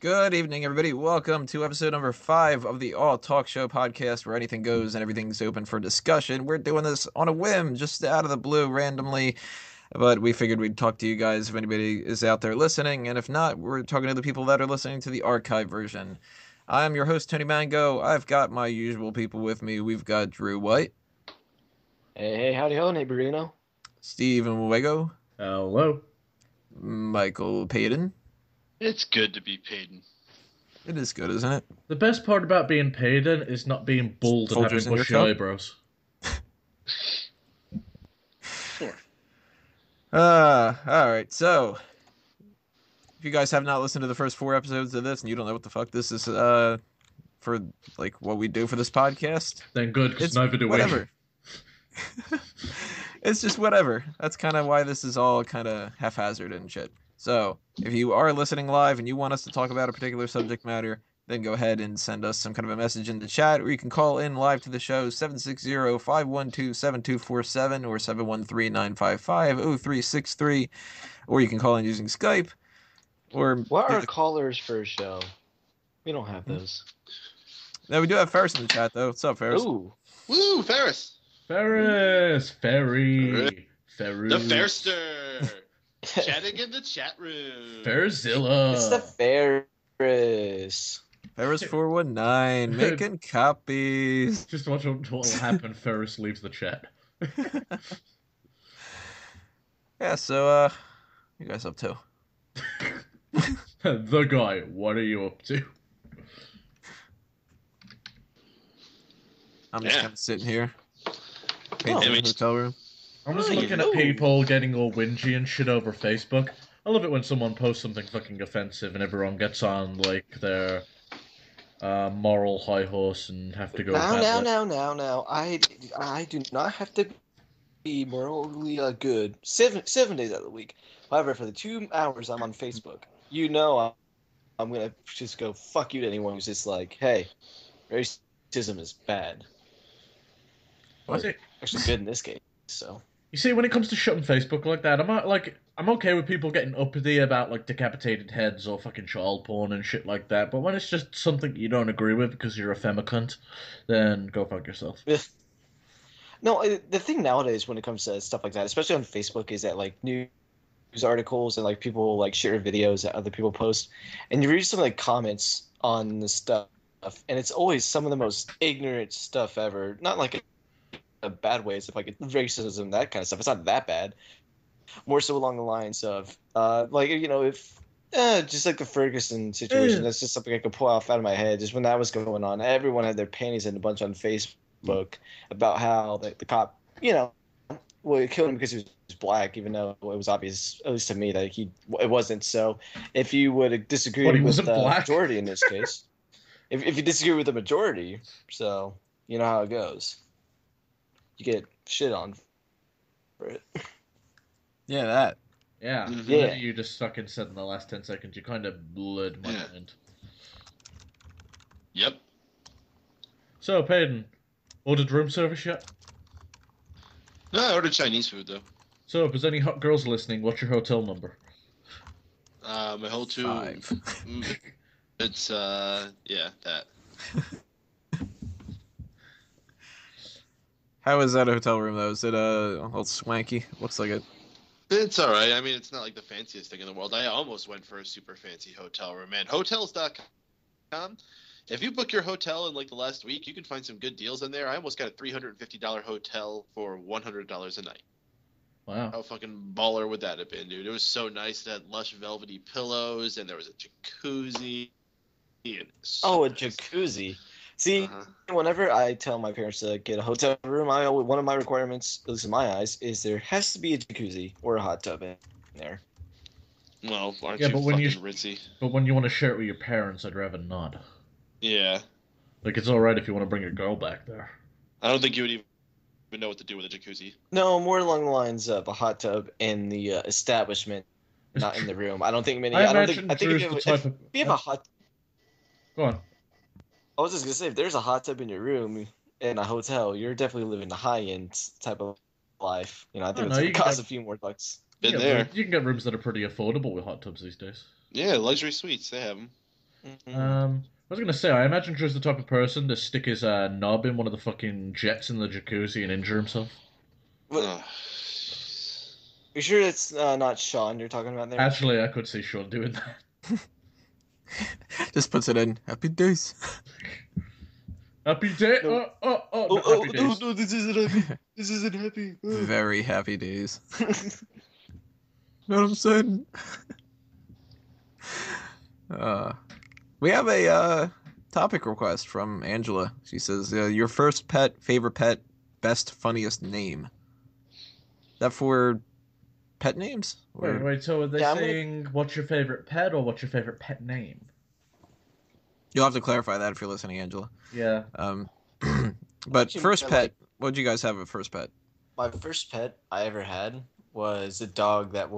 Good evening, everybody. Welcome to episode number 5 of the All Talk Show podcast, where anything goes and everything's open for discussion. We're doing this on a whim, just out of the blue, randomly, but we figured we'd talk to you guys if anybody is out there listening, and if not, we're talking to the people that are listening to the archive version. I'm your host, Tony Mango. I've got my usual people with me. We've got Drew White, Hey, howdy ho, neighborino. Steven Wago, Hello. Michael Paden. It's good to be Paden. It is good, isn't it? The best part about being Paden is not being bald and Folgers having in your bushy cup? eyebrows. Sure. Alright, so if you guys have not listened to the first 4 episodes of this and you don't know what the fuck this is for like what we do for this podcast, Then good, because it's neither do we. whatever. It's just whatever. That's kind of why this is all kind of haphazard and shit. So, if you are listening live and you want us to talk about a particular subject matter, then go ahead and send us some kind of a message in the chat, or you can call in live to the show 760-512-7247 or 713-955-0363, or you can call in using Skype, or... What are callers for a show? We don't have those. No, we do have Ferris in the chat, though. What's up, Ferris? Ooh. Woo, Ferris! Ferris! Ferry! Ferry! The Fairster! Chatting in the chat room. Ferrizilla! It's the Ferris. Ferris 419, making copies. Just watch what will happen. Ferris leaves the chat. Yeah, so, you guys up to? The guy, what are you up to? I'm just Yeah. kind of sitting here. I Painting in mean, the hotel room. I'm just Oh, looking no. at people getting all whingy and shit over Facebook. I love it when someone posts something fucking offensive and everyone gets on, like, their moral high horse and have to go... Now. I do not have to be morally good 7 days out of the week. However, for the 2 hours I'm on Facebook, I'm gonna just go fuck you to anyone who's just like, hey, racism is bad. What? Actually, good in this case. So. You see, when it comes to shutting Facebook like that, I'm okay with people getting uppity about like decapitated heads or fucking child porn and shit like that. But when it's just something you don't agree with because you're a femicunt, then go fuck yourself. No, the thing nowadays when it comes to stuff like that, especially on Facebook, is that like news articles and like people like share videos that other people post, and you read some like comments on the stuff, and it's always some of the most ignorant stuff ever. Not like a bad way, it's like racism, that kind of stuff. It's not that bad. More so along the lines of if just like the Ferguson situation. That's just something I could pull off out of my head. Just when that was going on, everyone had their panties in a bunch on Facebook about how the cop, well, killed him because he was black, even though it was obvious, at least to me, that it wasn't. So if you would disagree But he with wasn't the black? majority in this case, if you disagree with the majority, so you know how it goes. You get shit on for it. Yeah, that. Yeah. Mhm. Yeah. Whatever you just fucking said in the last 10 seconds, you kind of blurred my Yeah. mind. Yep. So, Paden, ordered room service yet? No, I ordered Chinese food, though. So, if there's any hot girls listening, what's your hotel number? My whole 5. It's, yeah, that. How is that hotel room, though? Is it all swanky? Looks like it. It's alright. I mean, it's not like the fanciest thing in the world. I almost went for a super fancy hotel room, man. Hotels.com. If you book your hotel in like the last week, you can find some good deals in there. I almost got a $350 hotel for $100 a night. Wow. How fucking baller would that have been, dude? It was so nice. It had lush velvety pillows, and there was a jacuzzi. And Oh, a nice. jacuzzi. See, Uh-huh. whenever I tell my parents to get a hotel room, one of my requirements, at least in my eyes, is there has to be a jacuzzi or a hot tub in there. Well, aren't Yeah, you but when fucking you- ritzy? But when you want to share it with your parents, I'd rather not. Yeah. Like, it's alright if you want to bring your girl back there. I don't think you would even know what to do with a jacuzzi. No, more along the lines of a hot tub in the establishment, not in the room. I don't think many. I I don't think. imagine I think Drew's if the you, type if of... you have a hot, Go on. I was just gonna say, if there's a hot tub in your room in a hotel, you're definitely living the high end type of life. I think Oh, it's no, gonna you can cost get- a few more bucks. Been Yeah, there. but you can get rooms that are pretty affordable with hot tubs these days. Yeah, luxury suites. They have them. I was gonna say, I imagine Drew's the type of person to stick his knob in one of the fucking jets in the jacuzzi and injure himself. What, Ugh. you sure it's not Sean you're talking about there? Actually, I could see Sean doing that. Just puts it in Happy Days. Happy day! No. Not happy days. No, this isn't happy. This isn't happy. Very happy days. Know what I'm saying? We have a topic request from Angela. She says, your first pet, favorite pet, best, funniest name. Is that for pet names? Or... Wait, so are they Yeah, saying what's your favorite pet or what's your favorite pet name? You'll have to clarify that if you're listening, Angela. Yeah. But Actually, first I pet, like- what'd you guys have at first pet? My first pet I ever had was a dog that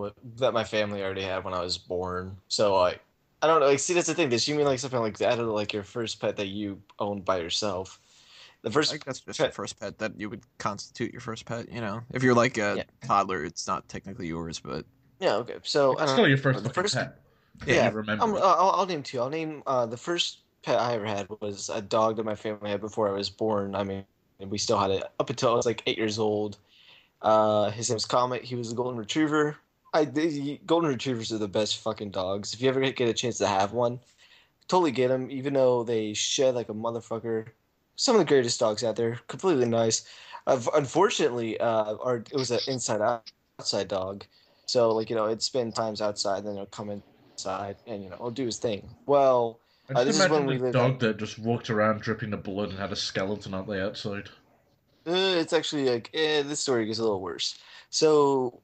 my family already had when I was born. So I don't know. Like, see, that's the thing. Does you mean like something like that, or like your first pet that you owned by yourself? The I first think that's just pet, your first pet that you would constitute your first pet. You know, if you're like a Yeah. toddler, it's not technically yours, but yeah, okay. So I It's don't still know. your first The fucking first- pet. Yeah, You remember it. I'll name two. I'll name the first pet I ever had was a dog that my family had before I was born. I mean, we still had it up until I was like 8 years old. His name was Comet. He was a golden retriever. Golden retrievers are the best fucking dogs. If you ever get a chance to have one, totally get them. Even though they shed like a motherfucker. Some of the greatest dogs out there. Completely nice. Unfortunately, it was an outside dog. So like it'd spend times outside, then it'll come inside and it'll do his thing. Well, I just this is when imagine we a lived dog on. that just walked around dripping the blood and had a skeleton on the outside. It's actually like this story gets a little worse. So,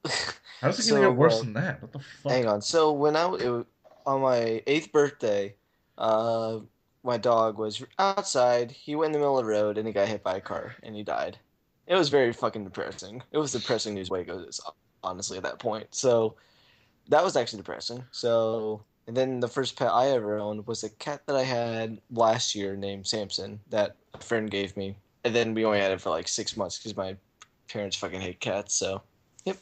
How's it gonna so get worse than that? What the fuck? hang on. So when on my 8th birthday, uh, my dog was outside. He went in the middle of the road and he got hit by a car and he died. It was very fucking depressing. It was depressing news Wago is honestly at that point. So that was actually depressing. So and then the first pet I ever owned was a cat that I had last year named Samson that a friend gave me. And then we only had it for like 6 months because my parents fucking hate cats. So, yep.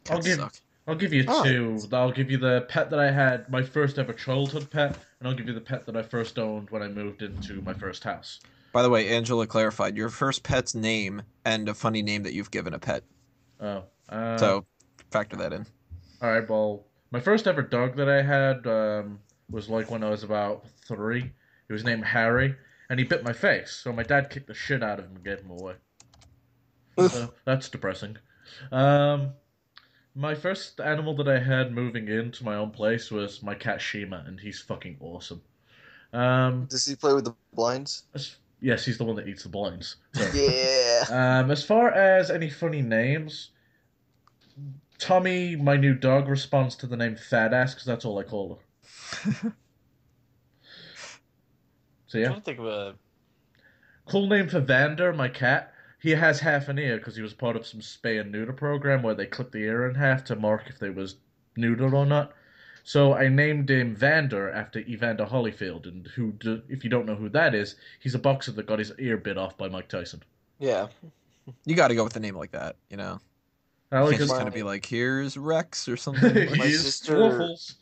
cats give- suck. I'll give you Oh. two. I'll give you the pet that I had, my first ever childhood pet, and I'll give you the pet that I first owned when I moved into my first house. By the way, Angela clarified your first pet's name and a funny name that you've given a pet. Oh. So factor that in. Alright, well, my first ever dog that I had was like when I was about 3. He was named Harry, and he bit my face, so my dad kicked the shit out of him and gave him away. So that's depressing. My first animal that I had moving into my own place was my cat Shima, and he's fucking awesome. Does he play with the blinds? Yes, he's the one that eats the blinds. So. Yeah. As far as any funny names, Tommy, my new dog, responds to the name Fat Ass because that's all I call her. So I'm yeah, trying to think of a. cool name for Vander, my cat. He has half an ear because he was part of some spay and neuter program where they clipped the ear in half to mark if they was neutered or not. So I named him Vander after Evander Holyfield, and if you don't know who that is, he's a boxer that got his ear bit off by Mike Tyson. Yeah. You got to go with a name like that, you know. I You like can't his just kind of be like, here's Rex or something. Like, My He's sister- Waffles.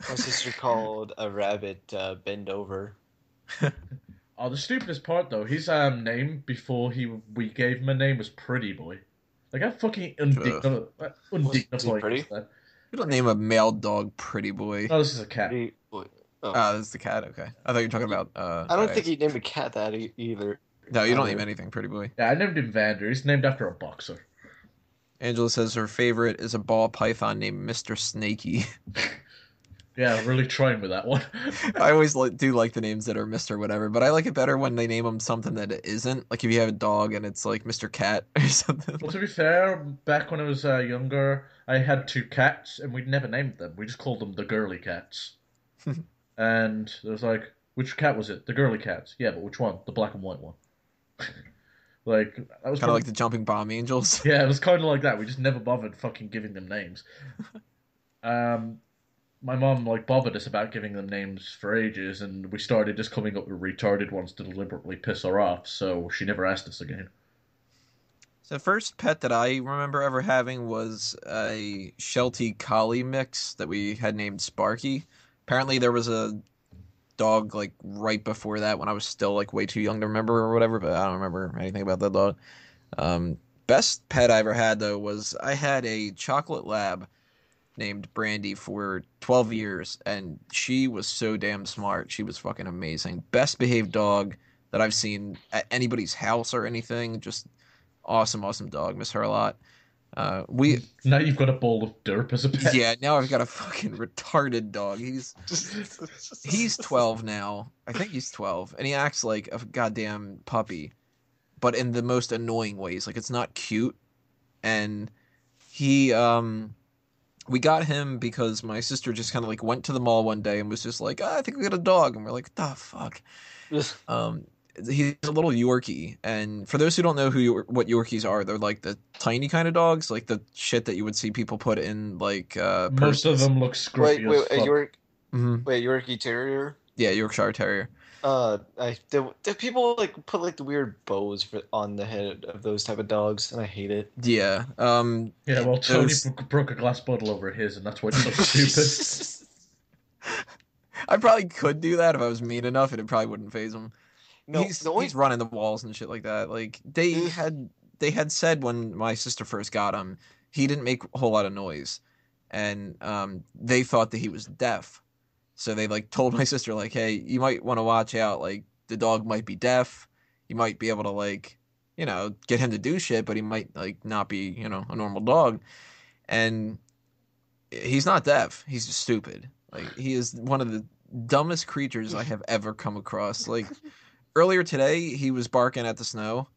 My sister called a rabbit Bend Over. Oh, the stupidest part though, his name before we gave him a name was Pretty Boy. Like how fucking undignified pretty? is that? you don't name a male dog Pretty Boy. No, this is a cat. Oh. This is the cat. Okay, I thought you were talking about. I don't think he'd name a cat that either. No, you don't name anything Pretty Boy. Yeah, I named him Vander. He's named after a boxer. Angela says her favorite is a ball python named Mr. Snaky. Yeah, really trying with that one. I always do like the names that are Mr. whatever, but I like it better when they name them something that it isn't. Like if you have a dog and it's like Mr. Cat or something. Well, to be fair, back when I was younger, I had 2 cats, and we'd never named them. We just called them the girly cats. And it was like, which cat was it? The girly cats. Yeah, but which one? The black and white one. Like that was Kind of like the Jumping Bomb Angels. yeah, it was kind of like that. We just never bothered fucking giving them names. My mom like bothered us about giving them names for ages, and we started just coming up with retarded ones to deliberately piss her off. So she never asked us again. So the first pet that I remember ever having was a Sheltie Collie mix that we had named Sparky. Apparently there was a dog like right before that when I was still like way too young to remember or whatever, but I don't remember anything about that dog. Best pet I ever had though was I had a chocolate lab named Brandy for 12 years, and she was so damn smart. She was fucking amazing. Best behaved dog that I've seen at anybody's house or anything. Just awesome, awesome dog. Miss her a lot. We Now you've got a bowl of derp as a pet. Yeah, now I've got a fucking retarded dog. He's 12 now. I think he's 12, and he acts like a goddamn puppy, but in the most annoying ways. Like it's not cute, and he we got him because my sister just kind of like went to the mall one day and was just like, I think we got a dog, and we're like, the fuck. Um, he's a little Yorkie, and for those who don't know what Yorkies are, they're like the tiny kind of dogs, like the shit that you would see people put in like Most of purses. them look scruffy as fuck. Yorkie Terrier. Yeah, Yorkshire Terrier. The people like put like the weird bows on the head of those type of dogs, and I hate it. Yeah. Yeah, well, Tony those- broke a glass bottle over his, and that's why it's so stupid. I probably could do that if I was mean enough, and it probably wouldn't phase him. No, He's running the walls and shit like that. Like they had said when my sister first got him, he didn't make a whole lot of noise, and they thought that he was deaf. So they like told my sister like, hey, you might want to watch out. Like the dog might be deaf. You might be able to like, get him to do shit, but he might like not be, a normal dog. And he's not deaf. He's just stupid. Like he is one of the dumbest creatures I have ever come across. Like earlier today, he was barking at the snow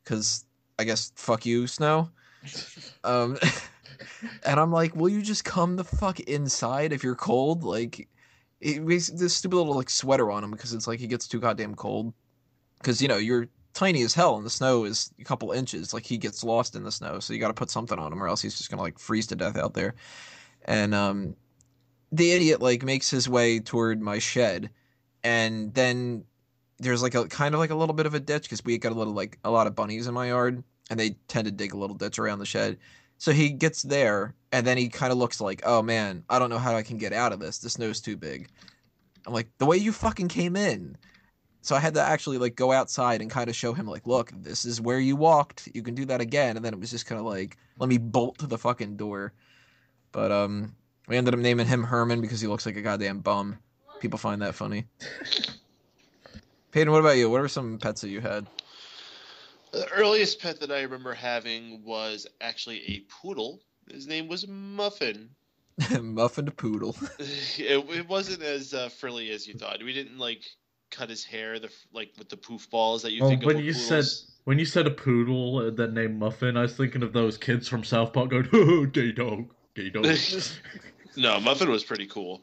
because I guess fuck you, snow. Um, and I'm like, will you just come the fuck inside if you're cold? Like, this stupid little like sweater on him because it's like he gets too goddamn cold. Because you're tiny as hell and the snow is a couple inches. Like he gets lost in the snow, so you got to put something on him or else he's just gonna like freeze to death out there. And the idiot like makes his way toward my shed, and then there's like a kind of like a little bit of a ditch because we got a lot of bunnies in my yard, and they tend to dig a little ditch around the shed. So he gets there, and then he kind of looks like, oh man, I don't know how I can get out of this. The snow's too big. I'm like, the way you fucking came in. So I had to actually like go outside and kind of show him like, look, this is where you walked. You can do that again. And then it was just kind of like, let me bolt to the fucking door. But we ended up naming him Herman because he looks like a goddamn bum. People find that funny. Paden, what about you? What are some pets that you had? The earliest pet that I remember having was actually a poodle. His name was Muffin. Muffin to poodle. It wasn't as frilly as you thought. We didn't like cut his hair with the poof balls that you think of with poodles. When you said a poodle that named Muffin, I was thinking of those kids from South Park going, "Oh, gay dog, gay dog." No, Muffin was pretty cool.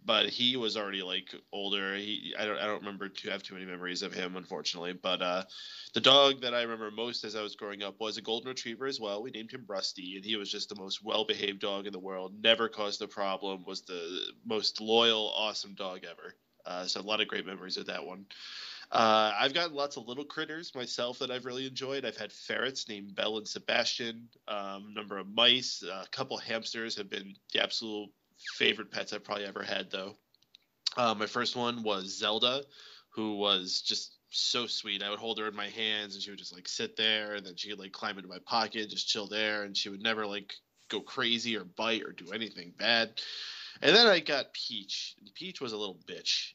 But he was already like older. I don't remember to have too many memories of him, unfortunately. But the dog that I remember most as I was growing up was a golden retriever as well. We named him Rusty, and he was just the most well-behaved dog in the world. Never caused a problem. Was the most loyal, awesome dog ever. So a lot of great memories of that one. I've gotten lots of little critters myself that I've really enjoyed. I've had ferrets named Belle and Sebastian. Number of mice. A couple hamsters have been the absolute favorite pets I've probably ever had, though. My first one was Zelda, who was just so sweet. I would hold her in my hands, and she would just like sit there, and then she would like climb into my pocket, just chill there, and she would never like go crazy or bite or do anything bad. And then I got Peach. Peach was a little bitch.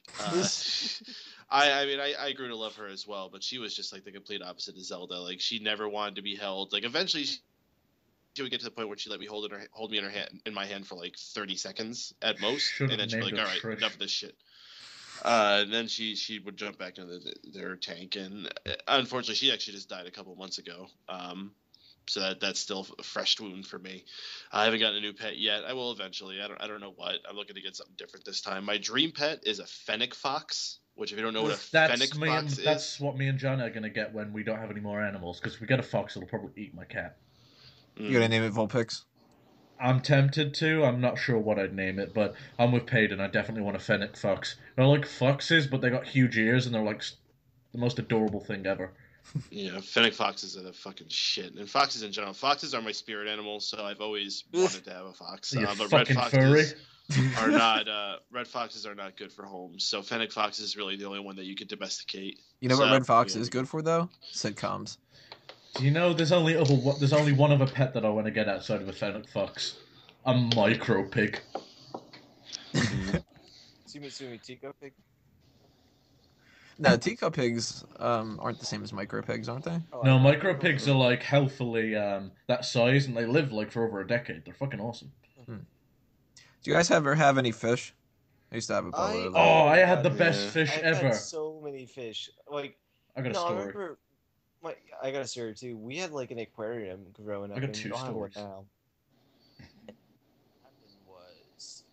I grew to love her as well, but she was just like the complete opposite of Zelda. Like she never wanted to be held. Like eventually she would get to the point where she let me hold me in my hand for like 30 seconds at most, and then she'd be like, all right, enough of this shit. And then she would jump back into their tank, and unfortunately she actually just died a couple months ago. So that's still a fresh wound for me. I haven't gotten a new pet yet. I will eventually. I don't know what. I'm looking to get something different this time. My dream pet is a fennec fox, which if you don't know what a fennec fox is. That's what me and John are going to get when we don't have any more animals, because if we get a fox, it'll probably eat my cat. You gonna name it Vulpix? I'm tempted to. I'm not sure what I'd name it, but I'm with Paden. I definitely want a fennec fox. They're like foxes, but they got huge ears, and they're like the most adorable thing ever. Yeah, fennec foxes are the fucking shit. And foxes in general. Foxes are my spirit animals, so I've always wanted to have a fox. You're But fucking red foxes, furry. are not red foxes are not good for homes. So fennec fox is really the only one that you could domesticate. You know what So red fox is good for though? Sitcoms. Do you know there's only one other pet that I want to get outside of a fennec fox? A micro pig. Sumi Tico pig. No, teacup pigs aren't the same as micro pigs, aren't they? Oh, No, I micro don't pigs are know. like healthily that size, and they live like for over a decade. They're fucking awesome. Hmm. Do you guys ever have any fish? I used to have a boat over there. Oh, Oh I my had god, the dude. best Yeah. fish I've had ever. so many fish. Like, I got a I story. remember I got a story too. We had like an aquarium growing I up, got and we two don't have one stories. now. What happened was,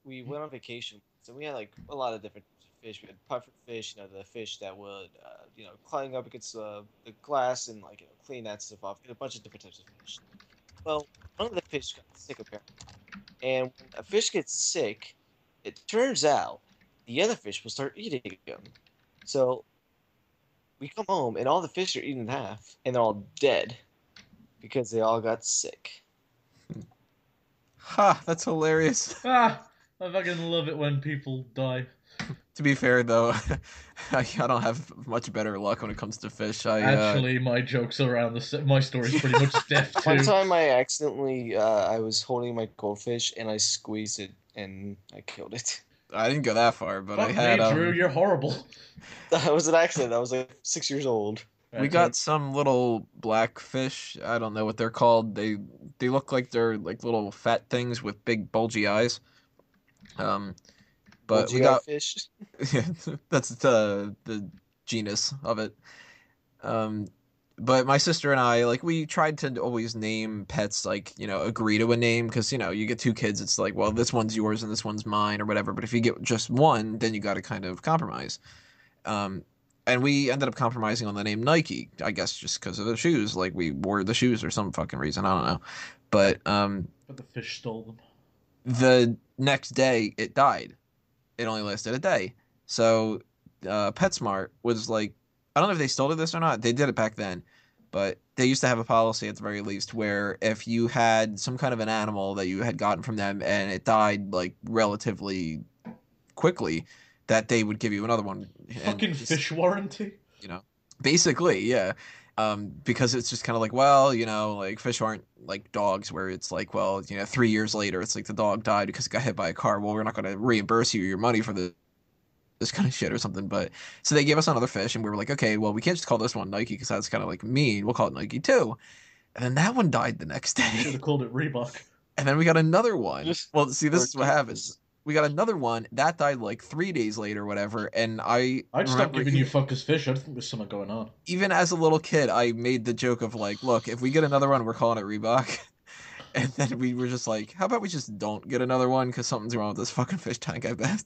we went on vacation, so we had like a lot of different fish. We had puffer fish, the fish that would, climb up against the glass and like clean that stuff off. We had a bunch of different types of fish. Well, one of the fish got sick apparently, and when a fish gets sick, it turns out the other fish will start eating them. So we come home and all the fish are eaten in half, and they're all dead because they all got sick. Ha, that's hilarious. Ah, I fucking love it when people die. To be fair though, I don't have much better luck when it comes to fish. Actually, my jokes around my story's pretty much death One too. time I accidentally, I was holding my goldfish and I squeezed it and I killed it. I didn't go that far, but I Fuck me, had Drew. You're horrible. That was an accident. I was like 6 years old. we got some little black fish. I don't know what they're called. They look like they're like little fat things with big bulgy eyes. Um, but we Bulgy eye got fish. that's the genus of it. Um, but my sister and I, like, we tried to always name pets, like, agree to a name, because, you get two kids, it's like, well, this one's yours and this one's mine or whatever. But if you get just one, then you got to kind of compromise. Um, and we ended up compromising on the name Nike, I guess, just because of the shoes. Like, we wore the shoes or some fucking reason. I don't know. But But the fish stole them. the next day, it died. It only lasted a day. So PetSmart was like, I don't know if they still do this or not. They did it back then, but they used to have a policy at the very least where if you had some kind of an animal that you had gotten from them and it died like relatively quickly, that they would give you another one. Fucking And fish warranty. basically, yeah. Because it's just kind of like, well, like fish aren't like dogs where it's like, well, 3 years later, it's like the dog died because it got hit by a car. Well, we're not going to reimburse you your money for this kind of shit or something. But so they gave us another fish, and we were like, okay, well, we can't just call this one Nike because that's kind of like mean. We'll call it Nike too. And then that one died the next Should day. have called it Reebok. And then we got another one. Just Well, see, this is what working happens. We got another one that died like 3 days later, or whatever. And I I'd stop remember giving you fuckers fish. I'd think there's something going on. even as a little kid, I made the joke of like, look, if we get another one, we're calling it Reebok. And then we were just like, how about we just don't get another one because something's wrong with this fucking fish tank, I bet.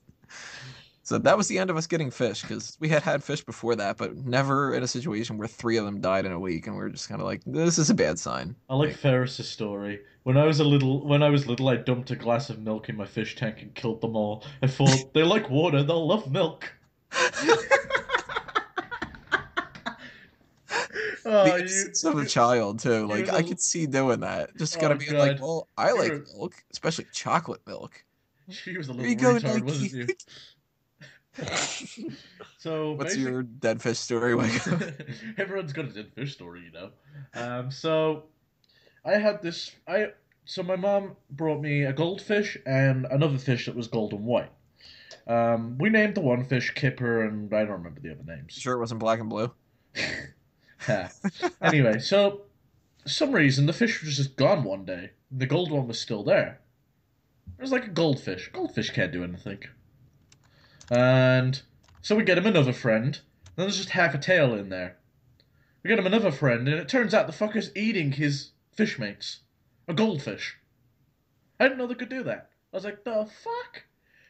So that was the end of us getting fish because we had fish before that, but never in a situation where 3 of them died in a week, and we are just kind of like, this is a bad sign. I like Ferris's story. When I was little, I dumped a glass of milk in my fish tank and killed them all. I thought they like water, they'll love milk. The Oh, innocence of a child too. Like was I a- could see doing that. Just Oh, gotta be like, God. well, I like You're- milk, especially chocolate milk. She was a Here little you go, retard, Nike. wasn't you? So What's basically, your dead fish story, Wago? everyone's got a dead fish story, So I had this. So my mom brought me a goldfish and another fish that was golden white. We named the one fish Kipper, and I don't remember the other names. Sure, it wasn't black and blue. Anyway, so for some reason the fish was just gone one day. The gold one was still there. It was like a goldfish. Goldfish can't do anything. And so we get him another friend. And there's just half a tail in there. We get him another friend, and it turns out the fucker's eating his fish mates. A goldfish. I didn't know they could do that. I was like, the fuck?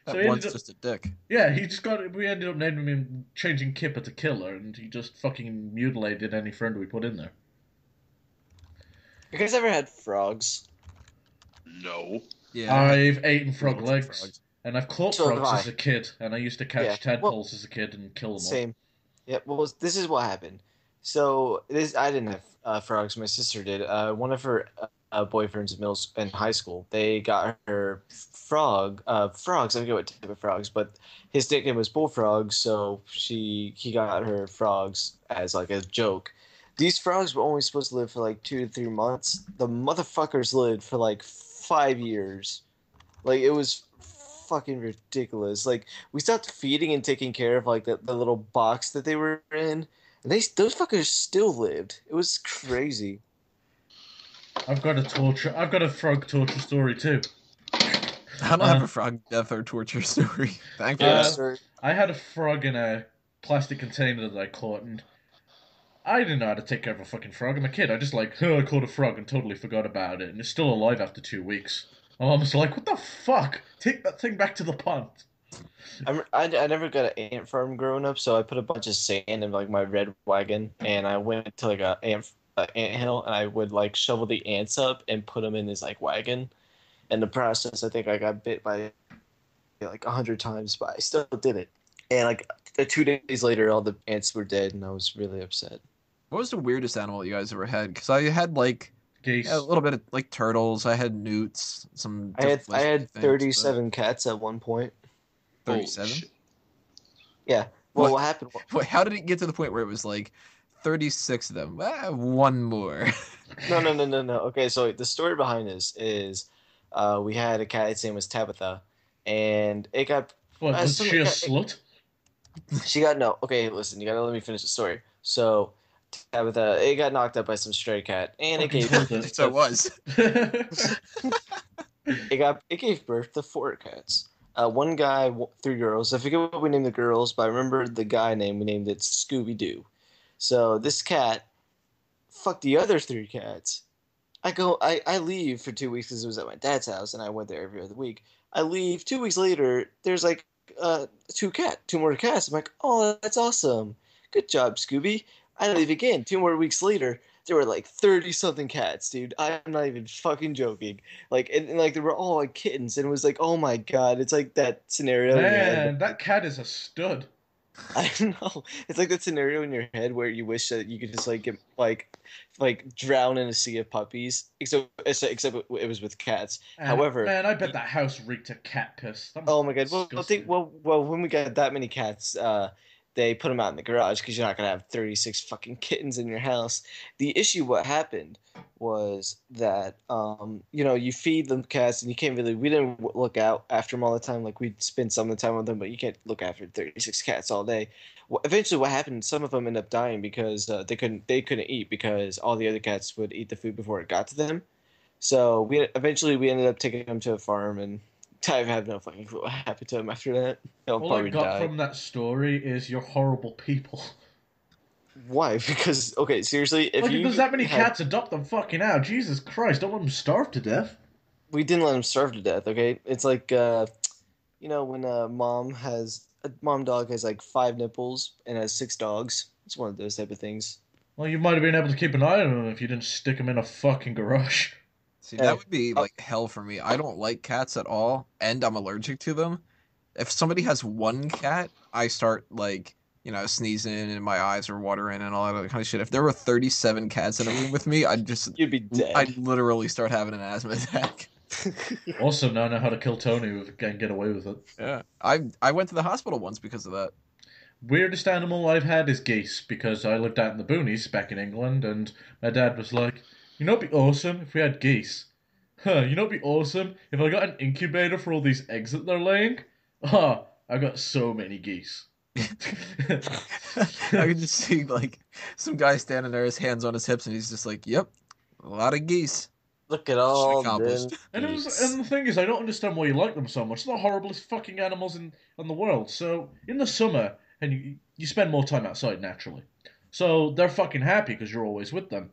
That he one's ended up, just a dick. yeah, he just got. We ended up naming him, changing Kipper to Killer, and he just fucking mutilated any friend we put in there. You guys ever had frogs? No. Yeah. I've eaten frog Lots of legs, frogs. and I've caught So have frogs I. as a kid, and I used to catch Yeah, tadpoles as a kid and kill them all. Same. Yeah. Well, this is what happened. So this I didn't have frogs. My sister did. One of her boyfriends in high school. They got her frogs. I forget what type of frogs, but his nickname was Bullfrog, so he got her frogs as like a joke. These frogs were only supposed to live for like 2 to 3 months. The motherfuckers lived for like 5 years. Like it was fucking ridiculous. Like we stopped feeding and taking care of like the little box that they were in, and those fuckers still lived. It was crazy. I've got a frog torture story too. I don't have a frog death or torture story, thankfully. Yeah, Uh, sir. I had a frog in a plastic container that I caught, and I didn't know how to take care of a fucking frog. I'm a kid. I just like, oh, I caught a frog and totally forgot about it, and it's still alive after 2 weeks. My mom was like, what the fuck? Take that thing back to the pond. I never got an ant farm growing up, so I put a bunch of sand in like my red wagon, and I went to like a ant hill, and I would like shovel the ants up and put them in this like wagon. In the process, I think I got bit by like 100 times, but I still did it. And like 2 days later, all the ants were dead, and I was really upset. What was the weirdest animal you guys ever had? Because I had like Geese. a little bit of like turtles. I had newts. Some. I had things, 37 cats at one point. but Oh, 37. shit. Yeah. Well, What? what happened? Wait, how did it get to the point where it was like 36 of them? One more. No. Okay, so the story behind this is, we had a cat. Its name was Tabitha, and it got. What, was some- she a it- slut? She got no. Okay, listen. You gotta let me finish the story. So, Tabitha, it got knocked up by some stray cat, and it Fucking gave killed it. So it was. it gave birth to 4 cats. One guy, 3 girls. I forget what we named the girls, but I remember the guy name. We named it Scooby Doo. So this cat fucked the other 3 cats. I leave for 2 weeks because it was at my dad's house, and I went there every other week. I leave 2 weeks later. There's like two more cats. I'm like, oh, that's awesome. Good job, Scooby. I leave again. 2 more weeks later, there were like 30 something cats, dude. I'm not even fucking joking. Like, and like they were all like kittens, and it was like, oh my god, it's like that scenario in your head. Man, that cat is a stud. I don't know. It's like that scenario in your head where you wish that you could just like get like drown in a sea of puppies. Except it was with cats. And, However, man, I bet that house reeked of cat piss. That oh must my be god. Well, disgusting. when we got that many cats, they put them out in the garage because you're not gonna have 36 fucking kittens in your house. The issue, what happened, was that you feed them cats and you can't really. We didn't look out after them all the time. Like we'd spend some of the time with them, but you can't look after 36 cats all day. Well, eventually, what happened? Some of them ended up dying because they couldn't eat because all the other cats would eat the food before it got to them. So we ended up taking them to a farm, and I have no fucking clue what happened to them after that. They'll All I probably got die. from that story is you're horrible people. Why? Because okay, seriously, if Like, you if there's that many had- cats, adopt them fucking out. Jesus Christ, don't let them starve to death. we didn't let them starve to death. Okay, it's like when a mom dog has like 5 nipples and has 6 dogs. It's one of those type of things. Well, you might have been able to keep an eye on them if you didn't stick them in a fucking garage. See, Yeah. that would be like hell for me. I don't like cats at all, and I'm allergic to them. If somebody has one cat, I start like, sneezing and my eyes are watering and all that other kind of shit. If there were 37 cats in a room with me, You'd be dead. I'd literally start having an asthma attack. Also, now I know how to kill Tony and get away with it. Yeah. I went to the hospital once because of that. Weirdest animal I've had is geese, because I lived out in the boonies back in England, and my dad was like, you know, it'd be awesome if we had geese. Huh, you know, it'd be awesome if I got an incubator for all these eggs that they're laying. Ah, I got so many geese. I could just see like some guy standing there, his hands on his hips, and he's just like, "Yep, a lot of geese." Look at all accomplished. them And geese. the thing is, I don't understand why you like them so much. They're the horriblest fucking animals in the world. So in the summer, and you spend more time outside naturally, so they're fucking happy because you're always with them.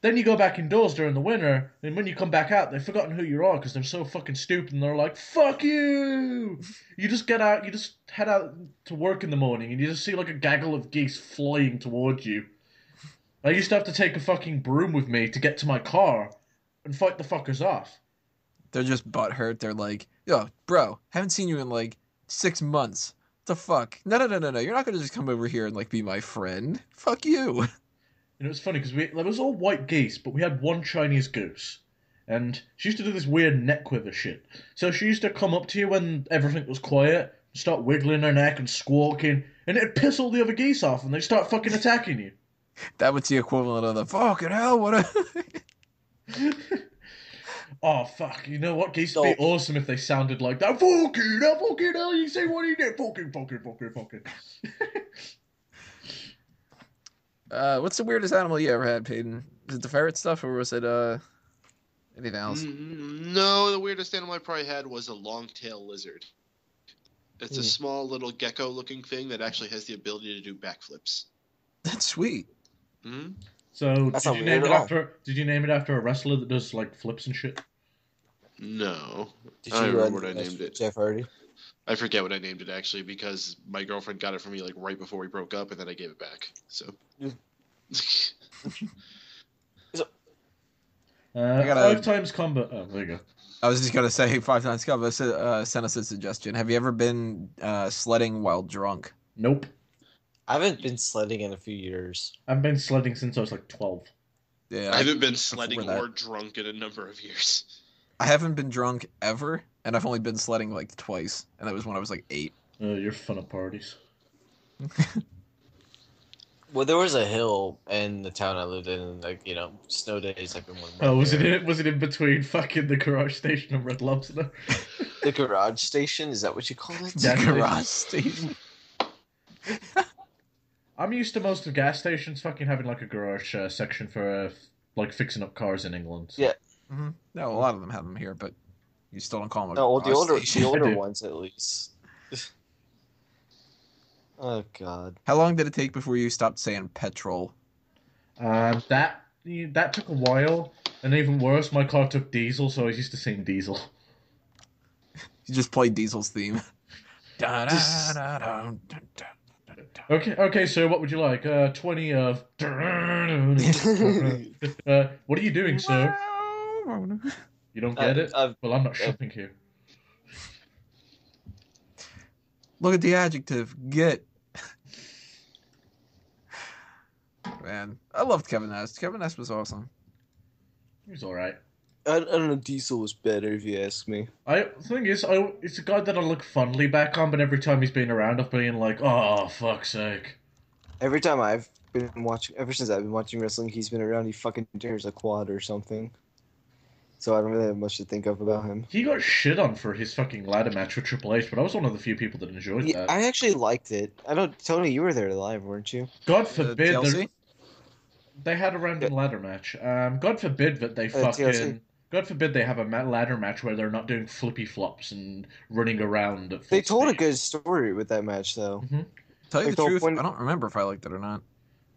Then you go back indoors during the winter, and when you come back out, they've forgotten who you are because they're so fucking stupid, and they're like, "Fuck you!" You just get out, you just head out to work in the morning, and you just see like a gaggle of geese flying towards you. I used to have to take a fucking broom with me to get to my car and fight the fuckers off. They're just butthurt. They're like, "Yo, bro, haven't seen you in like 6 months. What the fuck? No. You're not gonna just come over here and like be my friend. Fuck you." And it was funny because there was all white geese, but we had one Chinese goose. and she used to do this weird neck quiver shit. So she used to come up to you when everything was quiet, start wiggling her neck and squawking, and it'd piss all the other geese off, and they'd start fucking attacking you. That was the equivalent of the fucking hell. What a... Oh fuck! You know what? Geese would So- be awesome if they sounded like that. Fucking hell! You say what he did? Fucking. What's the weirdest animal you ever had, Paden? Was it the ferret stuff, or was it anything else? No, the weirdest animal I probably had was a long-tailed lizard. It's a small little gecko-looking thing that actually has the ability to do backflips. That's sweet. Hmm? So That's did not you weird name it at all. after? Did you name it after a wrestler that does like flips and shit? No. Did I don't you remember what I named it. Jeff Hardy? I forget what I named it, actually, because my girlfriend got it for me like right before we broke up, and then I gave it back. So... I gotta- 5 times combo. Oh, there you go. I was just gonna say 5 times cover. Sent us a suggestion. Have you ever been sledding while drunk? Nope. I haven't been sledding in a few years. I've been sledding since I was like 12. Yeah, I haven't been sledding that. or drunk in a number of years. I haven't been drunk ever, and I've only been sledding like twice, and that was when I was like 8. You're fun at parties. Well, there was a hill in the town I lived in, and like snow days. I've been one. Oh, was it in between fucking the garage station and Red Lobster? The garage station? Is that what you call it? Yeah. The garage station. I'm used to most of gas stations fucking having like a garage section for like fixing up cars in England. Yeah. Mm-hmm. No, a lot of them have them here, but you still don't call them a No, well, garage station. the older I do. ones at least. Oh God. How long did it take before you stopped saying petrol? That took a while, and even worse, my car took diesel, so I was used to saying diesel. You just played Diesel's theme. Okay, so what would you like? 20 of. What are you doing, sir? You don't get it? Well, I'm not shopping here. Look at the adjective. Get. Man, I loved Kevin Nash. Kevin Nash was awesome. He was alright. I don't know. Diesel was better, if you ask me. The thing is, it's a guy that I look fondly back on, but every time he's been around, I've been like, oh, fuck's sake. Every time I've been watching, ever since I've been watching wrestling, he's been around. He fucking tears a quad or something. So I don't really have much to think of about him. He got shit on for his fucking ladder match with Triple H, but I was one of the few people that enjoyed Yeah, that. I actually liked it. I know, Tony, you were there live, weren't you? God forbid TLC? they had a random ladder match. God forbid that they fucking. TLC. God forbid they have a ladder match where they're not doing flippy flops and running around at full They told a speed. good story with that match, though. Tell you Like the the truth, one- I don't remember if I liked it or not.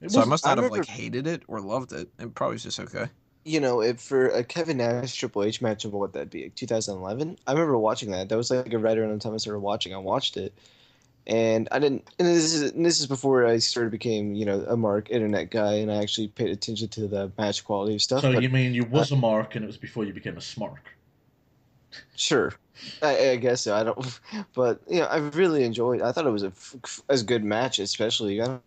It So I was- must not have remember- like hated it or loved it. It probably was just okay. You know, for a Kevin Nash Triple H match of what that'd be, like 2011. I remember watching that. That was like right around the time I started watching. I watched it, and I didn't. And this is before I started became a mark internet guy, and I actually paid attention to the match quality of stuff. So but you mean you was a mark and it was before you became a smark? sure, I guess so. I don't, but I really enjoyed. I thought it was a good match, especially. I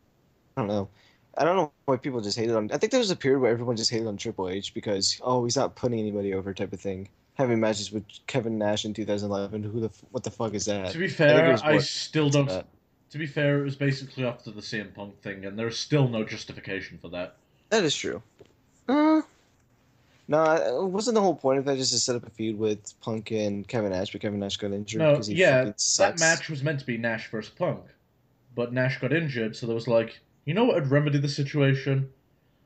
don't know. I don't know why people just hated on. I think there was a period where everyone just hated on Triple H because he's not putting anybody over type of thing. Having matches with Kevin Nash in 2011, what the fuck is that? To be I think it fair, was I what- still don't. that. To be fair, it was basically after the CM Punk thing, and there's still no justification for that. That is true. No, it wasn't the whole point of that just to set up a feud with Punk and Kevin Nash, but Kevin Nash got injured No, because he yeah, fucking that sucks. match was meant to be Nash versus Punk, but Nash got injured, so there was like, you know what would remedy the situation?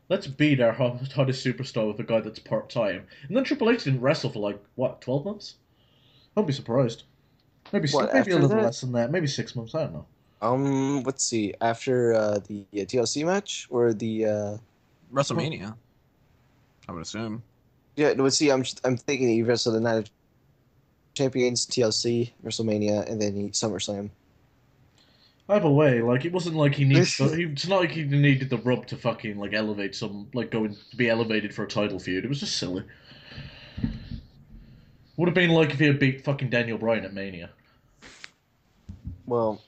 Let's beat our hottest superstar with a guy that's part-time. And then Triple H didn't wrestle for like, what, 12 months? Don't be surprised. Maybe What, maybe a after little that? less than that. Maybe 6 months, I don't know. Let's see. After the TLC match or the WrestleMania, I would assume. yeah, let's see. I'm thinking he wrestled the Night of Champions, TLC, WrestleMania, and then SummerSlam. Either way, like, it wasn't like he needs. It's not like he needed the rub to fucking like elevate to be elevated for a title feud. It was just silly. Would have been like if he had beat fucking Daniel Bryan at Mania. Well,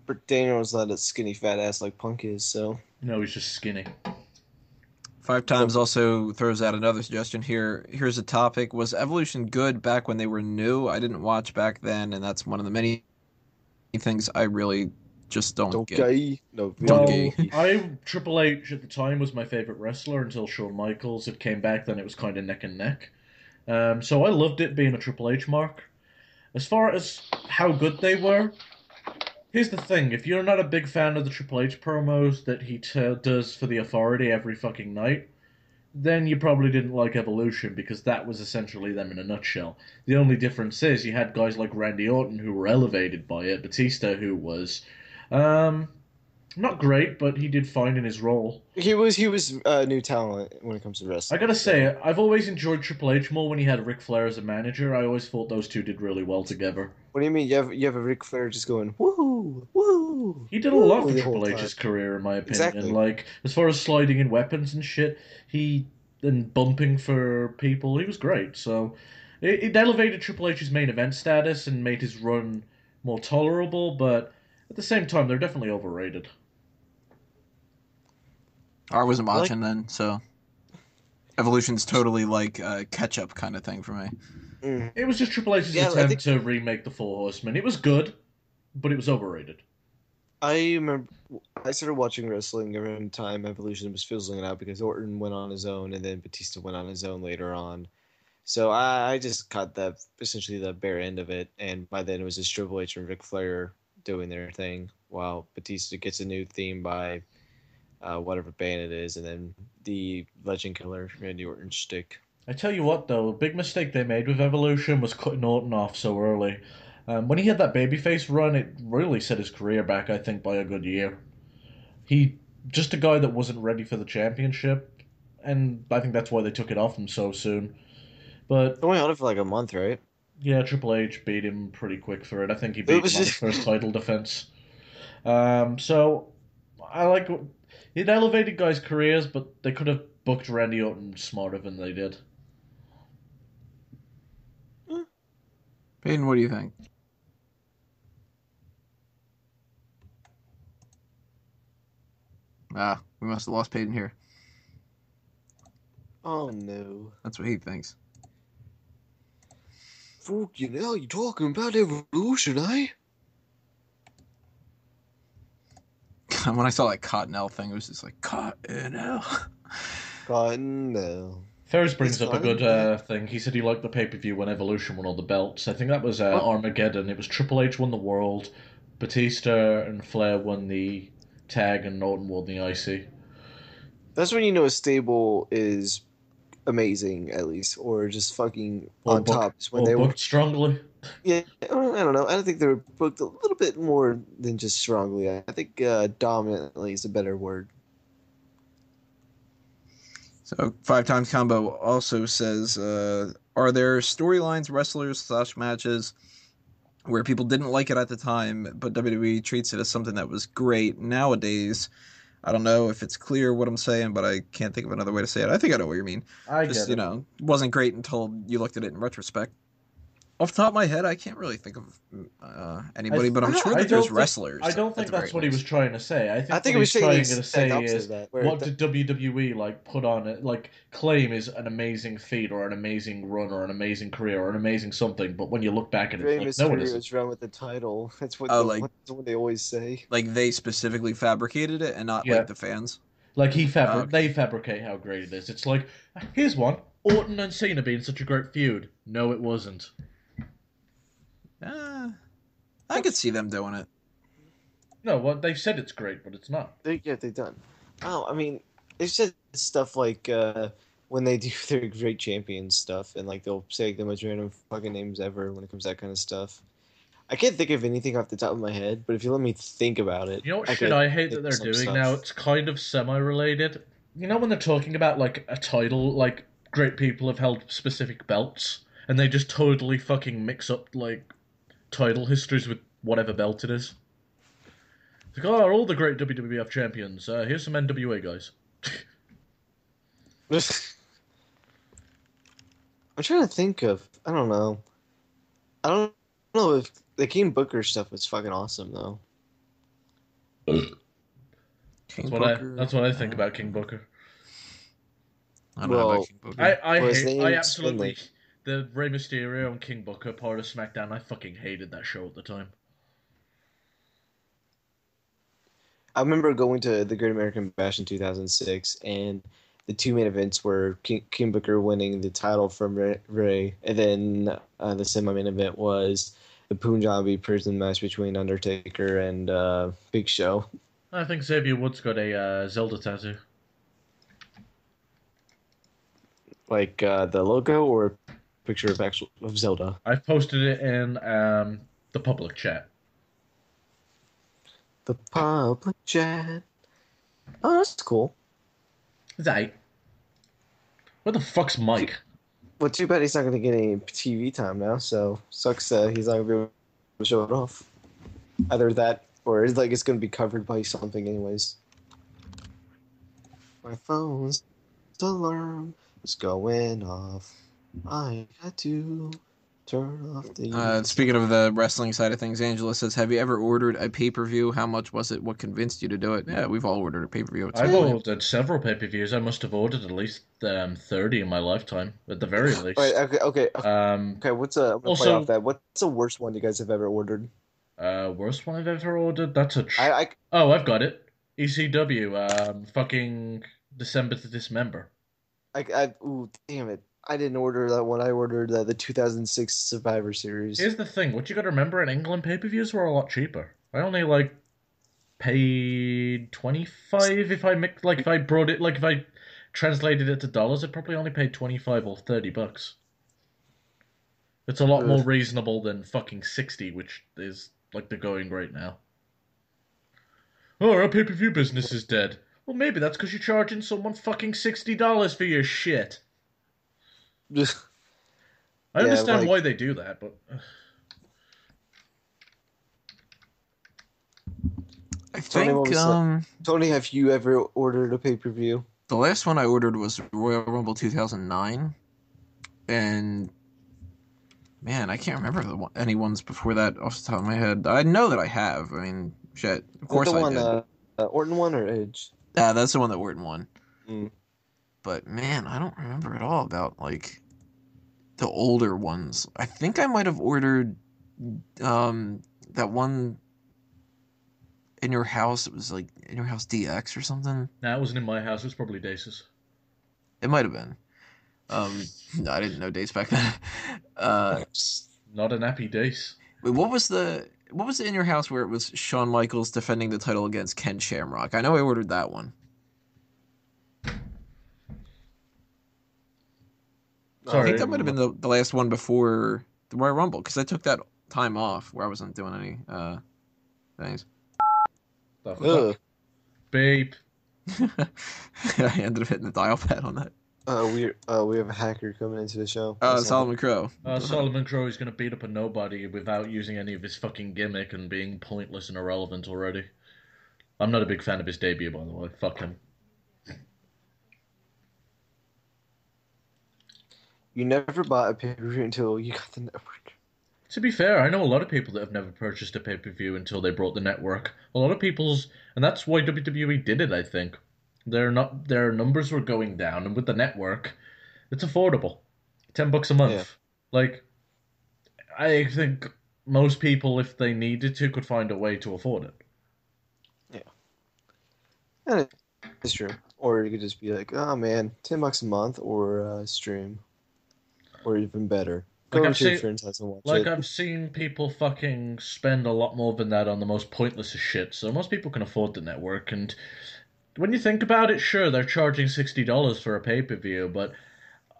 but Daniel's not a skinny fat ass like Punk is, so No, he's just skinny. Five Times also throws out another suggestion here. Here's a topic. Was Evolution good back when they were new? I didn't watch back then, and that's one of the many things I really just don't get. Donkey. No, Donkey. Triple H at the time was my favorite wrestler until Shawn Michaels. It came back, then it was kind of neck and neck. So I loved it being a Triple H mark. As far as how good they were, here's the thing. If you're not a big fan of the Triple H promos that he does for the Authority every fucking night, then you probably didn't like Evolution because that was essentially them in a nutshell. The only difference is you had guys like Randy Orton who were elevated by it, Batista who was not great, but he did fine in his role. He was new talent when it comes to I wrestling. gotta say, I've always enjoyed Triple H more when he had Ric Flair as a manager. I always thought those two did really well together. What do you mean? You have a Ric Flair just going woo woo? He did a lot for the whole Triple time. H's career, in my opinion. Exactly. Like, as far as sliding in weapons and shit, and bumping for people, he was great. So, it elevated Triple H's main event status and made his run more tolerable, but at the same time, they're definitely overrated. I wasn't watching then, so Evolution's totally like a catch-up kind of thing for me. It was just Triple H's attempt to remake the Four Horsemen. It was good, but it was overrated. I remember I started watching wrestling around the time Evolution was fizzling out because Orton went on his own and then Batista went on his own later on. So I just caught essentially the bare end of it, and by then it was just Triple H and Ric Flair doing their thing while Batista gets a new theme by whatever band it is, and then the Legend Killer Randy Orton shtick. I tell you what, though, a big mistake they made with Evolution was cutting Orton off so early. When he had that babyface run, it really set his career back, I think, by a good year. He just a guy that wasn't ready for the championship, and I think that's why they took it off him so soon. But Only on it for like a month, right? yeah, Triple H beat him pretty quick for it. I think he beat him on his first title defense. So I like it elevated guys' careers, but they could have booked Randy Orton smarter than they did. Paden, what do you think? We must have lost Paden here. Oh no. That's what he thinks. Fucking hell, you talking about Evolution, eh? When I saw that Cottonelle thing, it was just like, Cottonelle. No. Ferris brings It's up a fine, good thing. He said he liked the pay-per-view when Evolution won all the belts. I think that was Armageddon. It was Triple H won the world, Batista and Flair won the tag, and Orton won the IC. That's when you know a stable is amazing, at least, or just fucking on top. It's when they were booked strongly. Yeah, I don't know. I don't think they were booked a little bit more than just strongly. I think dominantly is a better word. So, Five Times Combo also says, are there storylines, wrestlers / matches where people didn't like it at the time, but WWE treats it as something that was great nowadays? I don't know if it's clear what I'm saying, but I can't think of another way to say it. I think I know what you mean. I get it. Wasn't great until you looked at it in retrospect. Off the top of my head, I can't really think of anybody, but I'm sure that there's wrestlers. I don't think that's what he was trying to say. I think he what was he's trying to saying say is, what did WWE like put on it? Like claim is an amazing feat or an amazing run or an amazing career or an amazing something, but when you look back at it, famous like, no, it career isn't. was run with the title. That's what that's what they always say. Like they specifically fabricated it and not like the fans. Like they fabricate how great it is. It's like, here's one: Orton and Cena being such a great feud. No, it wasn't. I could see them doing it. No, well, they've said it's great, but it's not. They've done. Oh, I mean, they've said stuff like when they do their great champions stuff, and like they'll say the most random fucking names ever when it comes to that kind of stuff. I can't think of anything off the top of my head, but if you let me think about it, you know what shit I hate that they're doing now? It's kind of semi-related. You know when they're talking about like a title, like great people have held specific belts, and they just totally fucking mix up like title histories with whatever belt it is. It's like, oh, all the great WWF champions. Here's some NWA guys. I'm trying to think of. I don't know. I don't know if the King Booker stuff was fucking awesome though. That's what I think about King Booker. I don't know Well, about King Booker. his I name's absolutely Finley. the Rey Mysterio and King Booker part of SmackDown. I fucking hated that show at the time. I remember going to the Great American Bash in 2006, and the two main events were King Booker winning the title from Ray, and then the semi-main event was the Punjabi prison match between Undertaker and Big Show. I think Xavier Woods got a Zelda tattoo. Like the logo or a picture of Zelda. I've posted it in the public chat. The public chat. Oh, that's cool. Zay. Where the fuck's Mike? Well, too bad he's not going to get any TV time now, so sucks he's not going to be able to show it off. Either that, or it's like it's going to be covered by something anyways. My phone's alarm is going off. I got to turn off the... Speaking of the wrestling side of things, Angela says, have you ever ordered a pay-per-view? How much was it? What convinced you to do it? Yeah, we've all ordered a pay-per-view. I've ordered several pay-per-views. I must have ordered at least 30 in my lifetime, at the very least. Right, okay. I'm gonna play off that. What's the worst one you guys have ever ordered? Worst one I've ever ordered? That's a... Oh, I've got it. ECW, fucking December to Dismember. Ooh, damn it. I didn't order that one. I ordered the 2006 Survivor Series. Here's the thing. What you gotta remember, in England, pay-per-views were a lot cheaper. I only, paid 25 if if I translated it to dollars, I probably only paid 25 or 30 bucks. It's a lot more reasonable than fucking 60, which is, the going right now. Oh, our pay-per-view business is dead. Well, maybe that's because you're charging someone fucking $60 for your shit. I understand why they do that, but... I think, Tony, have you ever ordered a pay-per-view? The last one I ordered was Royal Rumble 2009, and man, I can't remember any ones before that off the top of my head. I know that I have. I mean, shit, of course I did. Orton won or Edge? Yeah, that's the one that Orton won. Mm. But man, I don't remember at all about the older ones. I think I might have ordered that one in your house. It was in your house DX or something. Nah, it wasn't in my house. It was probably Dace's. It might have been. No, I didn't know Dace back then. Not an happy Dace. Wait, what was the in your house where it was Shawn Michaels defending the title against Ken Shamrock? I know I ordered that one. Sorry. I think that might have been the last one before the Royal Rumble, because I took that time off where I wasn't doing any things. The fuck? Beep. I ended up hitting the dial pad on that. We have a hacker coming into the show. Solomon Crow. Solomon Crow is going to beat up a nobody without using any of his fucking gimmick and being pointless and irrelevant already. I'm not a big fan of his debut, by the way. Fuck him. You never bought a pay-per-view until you got the network. To be fair, I know a lot of people that have never purchased a pay-per-view until they brought the network. A lot of people's... And that's why WWE did it, I think. Their numbers were going down, and with the network, it's affordable. $10 a month. Yeah. I think most people, if they needed to, could find a way to afford it. Yeah. It's true. Or you could just be like, oh man, $10 a month or stream. Or even better. I've seen people fucking spend a lot more than that on the most pointless of shit, so most people can afford the network, and when you think about it, sure, they're charging $60 for a pay-per-view, but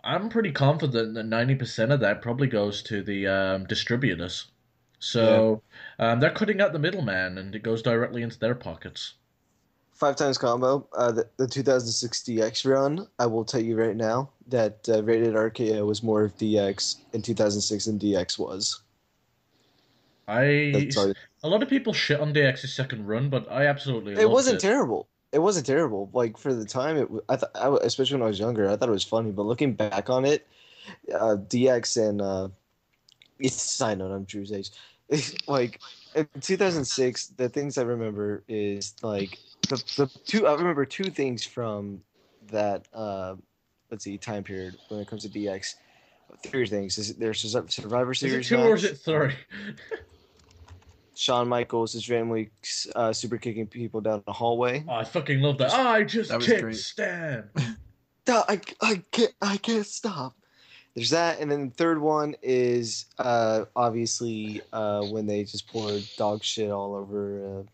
I'm pretty confident that 90% of that probably goes to the distributors. So they're cutting out the middleman, and it goes directly into their pockets. 5 times combo, the 2006 DX run, I will tell you right now that Rated RKO was more of DX in 2006 than DX was. A lot of people shit on DX's second run, but I absolutely loved it. It wasn't terrible. It wasn't terrible. For the time, especially when I was younger, I thought it was funny. But looking back on it, DX and it's a side note. I'm Drew's age. In 2006, the things I remember is the two. I remember two things from that let's see, time period when it comes to DX. Three things. There's a Survivor Is it Series 2 or is match. it 3? Shawn Michaels is randomly super kicking people down the hallway. Oh, I fucking love that. I That just was kicked great. Stan. I can't stop. There's that, and then the third one is obviously when they just pour dog shit all over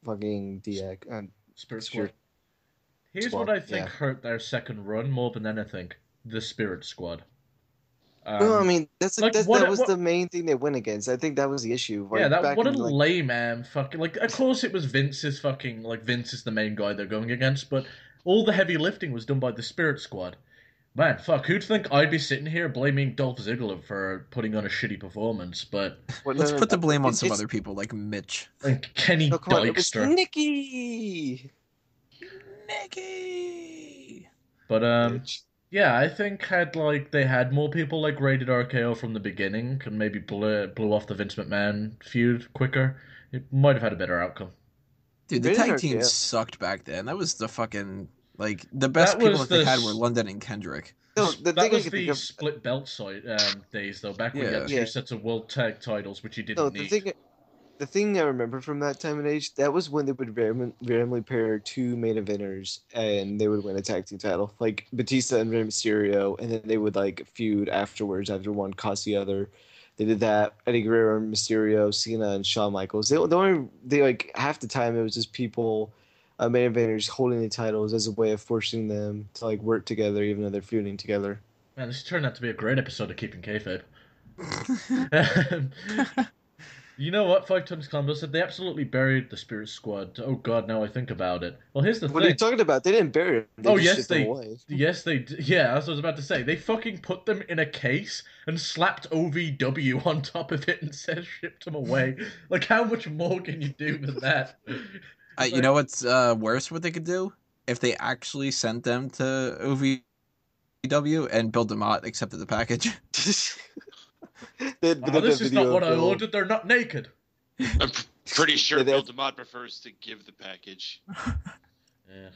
fucking DX Spirit Spirit Squad. Here's Squad. what I think Yeah. hurt their second run more than anything: the Spirit Squad. Well, I mean, Like that what? was the main thing they went against. I think that was the issue. Yeah, Like that back what a in like lame fucking like. Of course, it was Vince's fucking like Vince is the main guy they're going against, but all the heavy lifting was done by the Spirit Squad. Man, fuck, who'd think I'd be sitting here blaming Dolph Ziggler for putting on a shitty performance, but what, Let's put the blame on some it's other people like Mitch. like Kenny no, come on, it was Dykster. Nikki. Nicky. But Bitch. yeah, I think had like they had more people like rated RKO from the beginning and maybe blew off the Vince McMahon feud quicker, it might have had a better outcome. Dude, the Rated tag team RKO. sucked back then. That was the fucking like the best That people was that they the had were London and Kendrick. No, the That thing I was can think the of. split belt days though, back when you had Yeah. two Yeah. sets of world tag titles, which you No, didn't need. the thing I remember from that time and age, that was when they would randomly pair two main eventers and they would win a tag team title, like Batista and Rey Mysterio, and then they would like feud afterwards after one cost the other. They did that. Eddie Guerrero, Mysterio, Cena, and Shawn Michaels. They like half the time it was just people, main eventers holding the titles as a way of forcing them to like work together, even though they're feuding together. Man, this turned out to be a great episode of Keeping Kayfabe. You know what? 5 Tons Combo said they absolutely buried the Spirit Squad. Oh God, now I think about it. Well, here's the What are you thing. talking about? They didn't bury them. They Oh just yes, shipped them away. yeah, that's what I was about to say. They fucking put them in a case and slapped OVW on top of it and said shipped them away. Like, how much more can you do than that? You know what's worse? What they could do if they actually sent them to OVW and Bill DeMott accepted the package. This is not what I ordered. They're not naked. I'm pretty sure Yeah, Bill DeMott prefers to give the package. Yeah.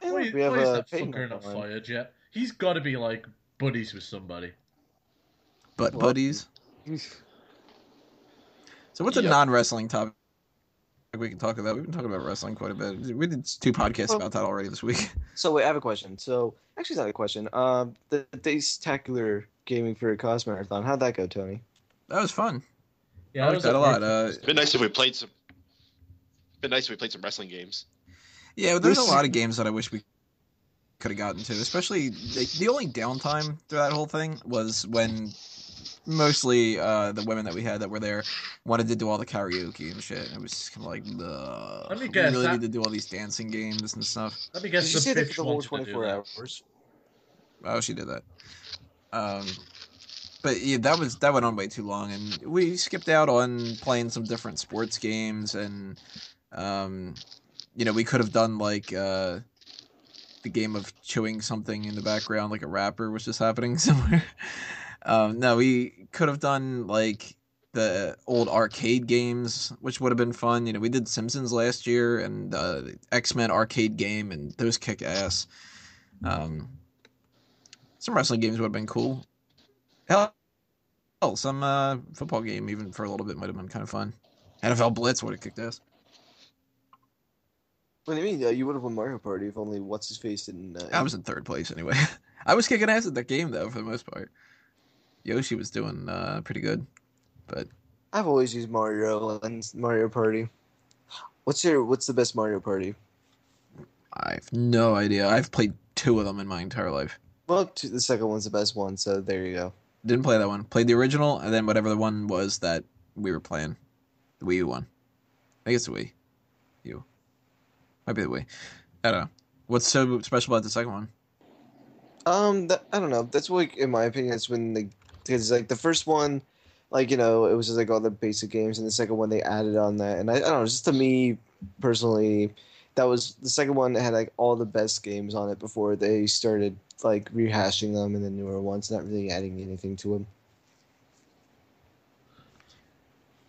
We Why have is a that Paden fucker not on. fired yet? He's got to be like buddies with somebody. But Well, buddies. So what's a Yep. non-wrestling topic we can talk about? We've been talking about wrestling quite a bit. We did 2 podcasts about that already this week. So wait, I have a question. So actually, it's not a question. The Daystacular Gaming for a Cause Marathon. How'd that go, Tony? That was fun. Yeah, I I like was that at a lot. work. It'd been nice if we played some. Been nice if we played some wrestling games. Yeah, there's a lot of games that I wish we could have gotten to. Especially the only downtime through that whole thing was when mostly the women that we had that were there wanted to do all the karaoke and shit. It was kind of like, Let me we guess, really that- need to do all these dancing games and stuff. Let me guess. Did The you say that bitch for the whole wanted to do 24 that. hours? Oh, she did that. But yeah, that went on way too long, and we skipped out on playing some different sports games, and we could have done like the game of chewing something in the background, like a rapper was just happening somewhere. No, we could have done like the old arcade games, which would have been fun. We did Simpsons last year and the X-Men arcade game, and those kick ass. Some wrestling games would have been cool. Hell, some football game even for a little bit might have been kind of fun. NFL Blitz would have kicked ass. What do you mean? You would have won Mario Party if only what's his face didn't. I was in third place anyway. I was kicking ass at that game though for the most part. Yoshi was doing pretty good, but I've always used Mario and Mario Party. What's the best Mario Party? I have no idea. I've played 2 of them in my entire life. Well, the second one's the best one, so there you go. Didn't play that one. Played the original, and then whatever the one was that we were playing. The Wii U one. I think it's the Wii U. Might be the Wii. I don't know. What's so special about the second one? I don't know. That's like, in my opinion, it's when because like the first one, like it was just like all the basic games, and the second one they added on that, and I don't know, just to me personally, that was the second one that had like all the best games on it before they started like rehashing them in the newer ones, not really adding anything to them.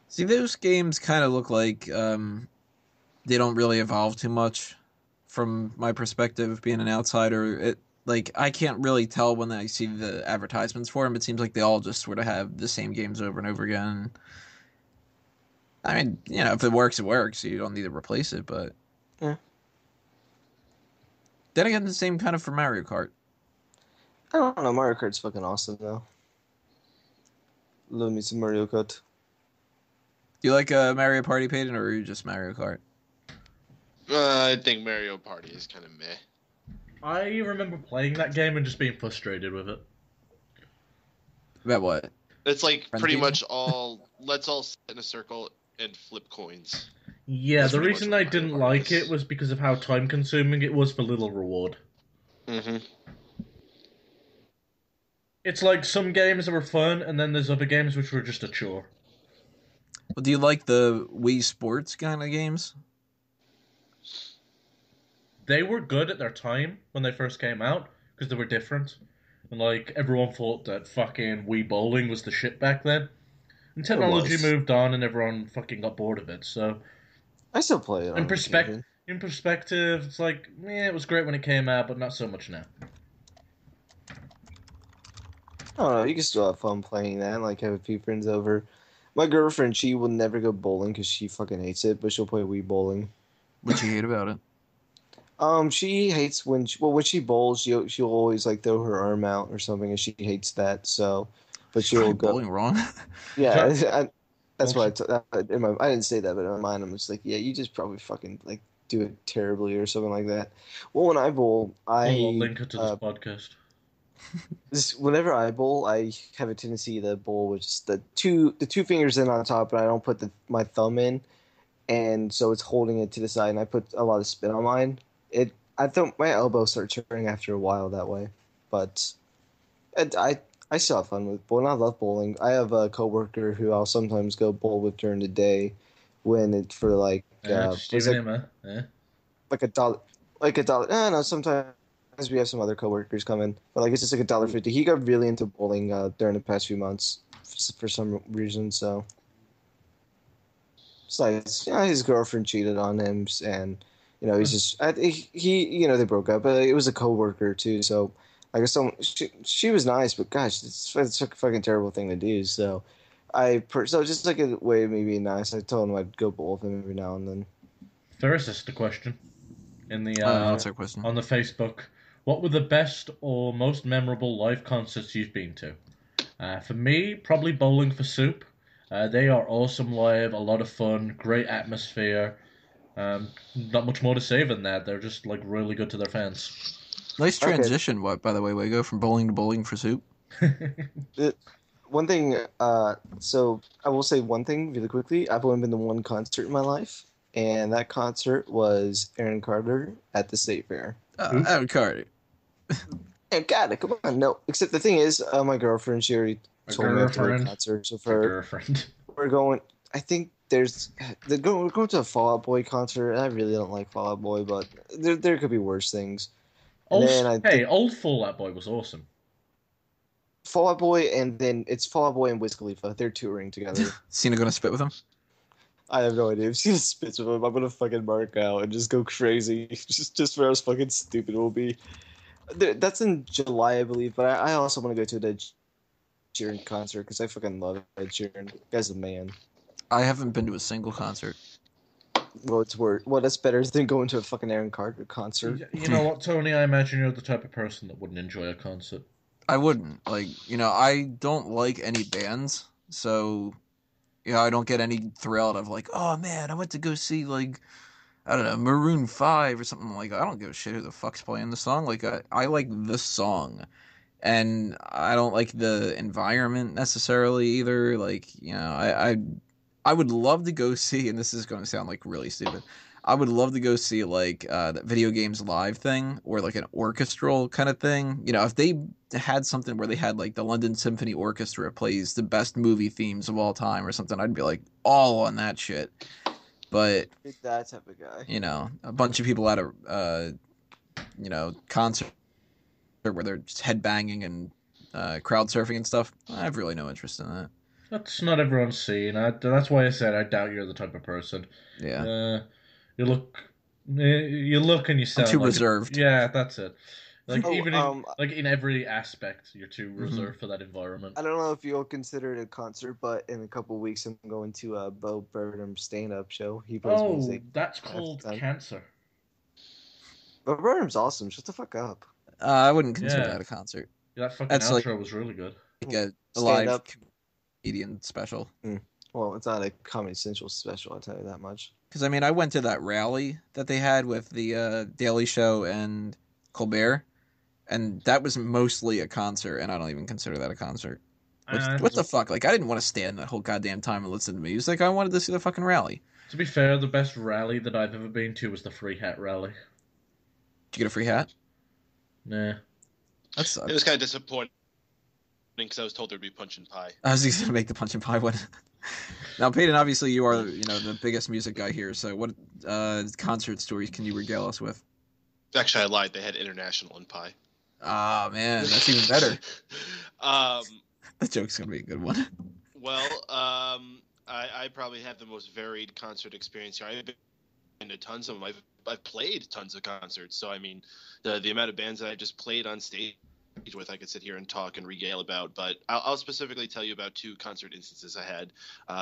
See, those games kind of look like they don't really evolve too much from my perspective, being an outsider. like I can't really tell when I see the advertisements for them. It seems like they all just sort of have the same games over and over again. I mean, if it works, it works. You don't need to replace it, but Yeah. then again, the same kind of for Mario Kart. I don't know. Mario Kart's fucking awesome though. Love me some Mario Kart. Do you like Mario Party, Paden, or are you just Mario Kart? I think Mario Party is kind of meh. I remember playing that game and just being frustrated with it. About what? It's like Friend pretty game? much let's all sit in a circle and flip coins. Yeah, That's the pretty reason much I what Mario didn't Party like is. it was because of how time consuming it was for little reward. Mm-hmm. It's like some games that were fun, and then there's other games which were just a chore. Well, do you like the Wii Sports kind of games? They were good at their time when they first came out, because they were different. And like, everyone thought that fucking Wii Bowling was the shit back then. And It technology was. moved on and everyone fucking got bored of it, so... I still play it In on occasion. perspective, it's like, it was great when it came out, but not so much now. I don't know. You can still have fun playing that. Like have a few friends over. My girlfriend, she will never go bowling because she fucking hates it, but she'll play Wii bowling. What you hate about it? She hates when she bowls, she'll always like throw her arm out or something, and she hates that. So, but she'll Probably go. bowling wrong. Yeah, that's why Also, I didn't say that, but in my mind I'm just like, yeah, you just probably fucking like do it terribly or something like that. Well, when I bowl, I'll link it to this podcast. whenever I bowl, I have a tendency to bowl with just the two fingers in on top, but I don't put my thumb in, and so it's holding it to the side, and I put a lot of spin on mine. I thought my elbows start turning after a while that way, but I still have fun with bowling. I love bowling. I have a coworker who I'll sometimes go bowl with during the day, when it's for like Just it's even him, huh? Yeah. like $1, like $1. I don't know. Sometimes we have some other coworkers come in, but like it's just like $1.50. He got really into bowling during the past few months for some reason. So, besides, his girlfriend cheated on him, and he's just they broke up. But it was a coworker too, so I guess she was nice, but gosh, it's a fucking terrible thing to do. So. So just like a way of me being nice, I told him I'd go bowl with him every now and then. Ferris asked a question in the What's that question? on the Facebook. What were the best or most memorable live concerts you've been to? For me, probably Bowling for Soup. They are awesome live, a lot of fun, great atmosphere. Not much more to say than that. They're just like really good to their fans. Nice Okay. transition, by the way, Wago, from bowling to bowling for soup. One thing, so I will say one thing really quickly. I've only been to one concert in my life, and that concert was Aaron Carter at the State Fair. Aaron Carter. And God, come on, no. Except the thing is, my girlfriend, she already told me after the concerts of her. Girlfriend. We're going. I think we're going to a Fall Out Boy concert. I really don't like Fall Out Boy, but there could be worse things. And then old Fall Out Boy was awesome. Fall Out Boy, and then it's Fall Out Boy and Wiz Khalifa. They're touring together. Cena gonna spit with him? I have no idea. If Cena spits with him, I'm gonna fucking mark out and just go crazy. just for how fucking stupid it will be. That's in July, I believe. But I also want to go to the Ed Sheeran concert because I fucking love Ed Sheeran. The guy's a man. I haven't been to a single concert. Well, that's better than going to a fucking Aaron Carter concert. You know what, Tony? I imagine you're the type of person that wouldn't enjoy a concert. I wouldn't. I don't like any bands, so I don't get any thrill out of like, oh man, I went to go see like, I don't know, Maroon 5 or something like that. I don't give a shit who the fuck's playing the song. Like I like the song. And I don't like the environment necessarily either. Like, I would love to go see, and this is going to sound like really stupid. I would love to go see like that video games live thing or like an orchestral kind of thing. If they had something where they had like the London Symphony Orchestra plays the best movie themes of all time or something, I'd be like all on that shit. But that type of guy. A bunch of people at a concert where they're just headbanging and crowd surfing and stuff. I have really no interest in that. That's not everyone's scene. That's why I said I doubt you're the type of person. Yeah. You look and you sound I'm too like reserved. Yeah, that's it. Like Oh, even in every aspect, you're too Mhm. reserved for that environment. I don't know if you'll consider it a concert, but in a couple of weeks I'm going to a Bo Burnham stand-up show. He plays Oh, music that's half called the time. cancer. Bo Burnham's awesome. Shut the fuck up. I wouldn't consider Yeah. that a concert. That fucking That's like outro was really good. a Stand live up. comedian special. Well, it's not a Comedy Central special, I'll tell you that much. Because I mean, I went to that rally that they had with the Daily Show and Colbert, and that was mostly a concert, and I don't even consider that a concert. What the fuck? Like, I didn't want to stand that whole goddamn time and listen to music. I wanted to see the fucking rally. To be fair, the best rally that I've ever been to was the free hat rally. Did you get a free hat? Nah. That sucks. It was kind of disappointing because I was told there'd be punch and pie. I was just gonna make the punch and pie one. Now, Paden, obviously you are, the biggest music guy here. So, what concert stories can you regale us with? Actually, I lied. They had international and pie. Ah, man, that's even better. Um, The joke's gonna be a good one. well, I probably have the most varied concert experience here. I've been to tons of them. I've played tons of concerts. So I mean, the amount of bands that I just played on stage with, I could sit here and talk and regale about. But I'll specifically tell you about two concert instances I had.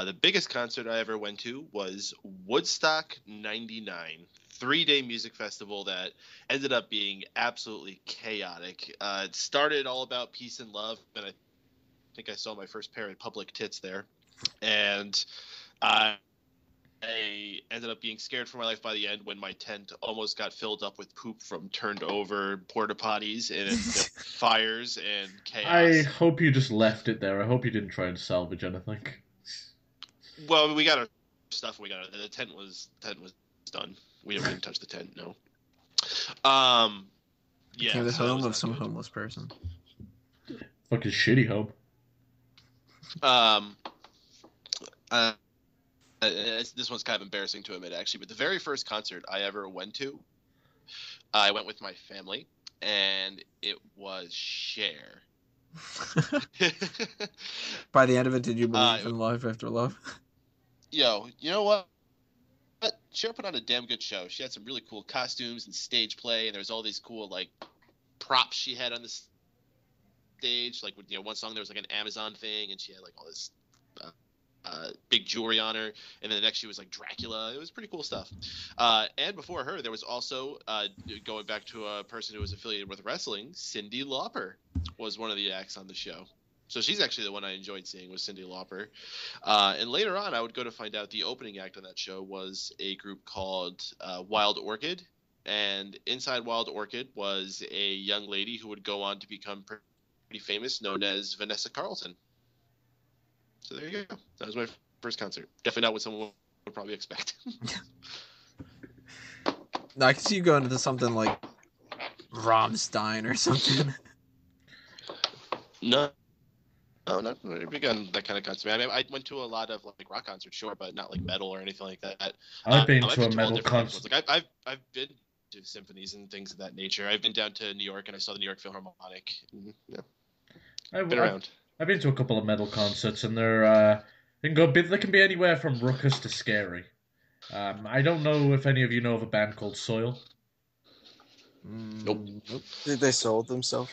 The biggest concert I ever went to was Woodstock '99. 3-day music festival that ended up being absolutely chaotic. It started all about peace and love, and I think I saw my first pair of public tits there. And I ended up being scared for my life by the end when my tent almost got filled up with poop from turned over porta potties and fires and chaos. I hope you just left it there. I hope you didn't try and salvage anything. Well, we got our stuff. The tent was done. We didn't touch the tent. No. Yeah. Became the so that home was of not some good. homeless person. Fucking shitty home. This one's kind of embarrassing to admit, actually, but the very first concert I ever went to, I went with my family, and it was Cher. By the end of it, did you believe in life after love? Yo, you know what? Cher put on a damn good show. She had some really cool costumes and stage play, and there was all these cool like props she had on the stage. Like, one song there was like an Amazon thing, and she had like all this big jewelry on her, and then the next she was like Dracula. It was pretty cool stuff. And before her, there was also going back to a person who was affiliated with wrestling. Cyndi Lauper was one of the acts on the show. So she's actually the one I enjoyed seeing, was Cyndi Lauper. And later on, I would go to find out the opening act on that show was a group called Wild Orchid. And inside Wild Orchid was a young lady who would go on to become pretty famous, known as Vanessa Carlton. So there you go. That was my first concert. Definitely not what someone would probably expect. No, I can see you going into something like Rammstein or something. No, not really big on that kind of concert. I mean, I went to a lot of like rock concerts, sure, but not like metal or anything like that. I've been I've to a all metal different types of concert. ones. Like I've been to symphonies and things of that nature. I've been down to New York and I saw the New York Philharmonic. Yeah, been around. I've been to a couple of metal concerts, and they can be anywhere from ruckus to scary. I don't know if any of you know of a band called Soil. Nope. Did they sold themselves?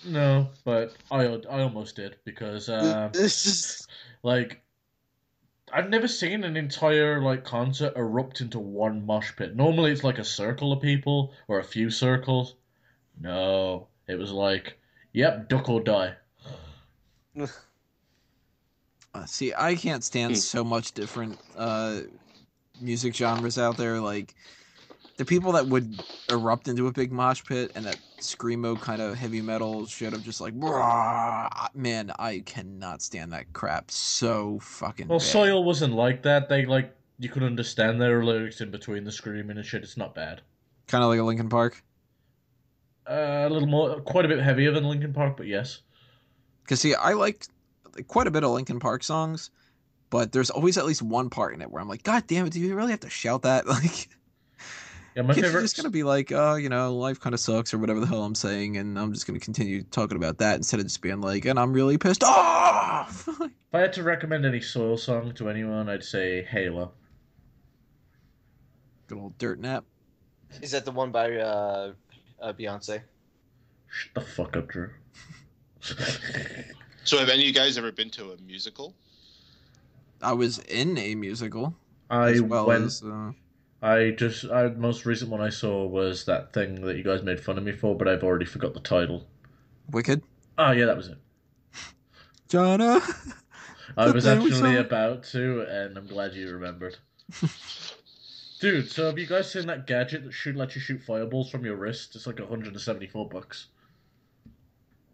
No, but I almost did because It's just like I've never seen an entire like concert erupt into one mosh pit. Normally it's like a circle of people or a few circles. No, it was like, yep, duck or die. See, I can't stand so much different music genres out there. Like, the people that would erupt into a big mosh pit and that screamo kind of heavy metal shit of just like, man, I cannot stand that crap so fucking Well, bad. Soil wasn't like that. They like you could understand their lyrics in between the screaming and shit. It's not bad. Kind of like a Linkin Park. A little more, quite a bit heavier than Linkin Park, but yes. Because, see, I like quite a bit of Linkin Park songs, but there's always at least one part in it where I'm like, God damn it, do you really have to shout that? Like, Yeah, my can't you favorite. just gonna be like, life kind of sucks or whatever the hell I'm saying, and I'm just gonna continue talking about that instead of just being like, and I'm really pissed off. If I had to recommend any Soil song to anyone, I'd say Halo. Good old dirt nap. is that the one by Beyonce. Shut the fuck up, Drew. So have any of you guys ever been to a musical? I was in a musical I as well went. as. Most recent one I saw was that thing that you guys made fun of me for, but I've already forgot the title. Wicked. Oh yeah, that was it. Jonna. I was thing we actually saw. about to, and I'm glad you remembered. Dude, so have you guys seen that gadget that should let you shoot fireballs from your wrist? It's like $174.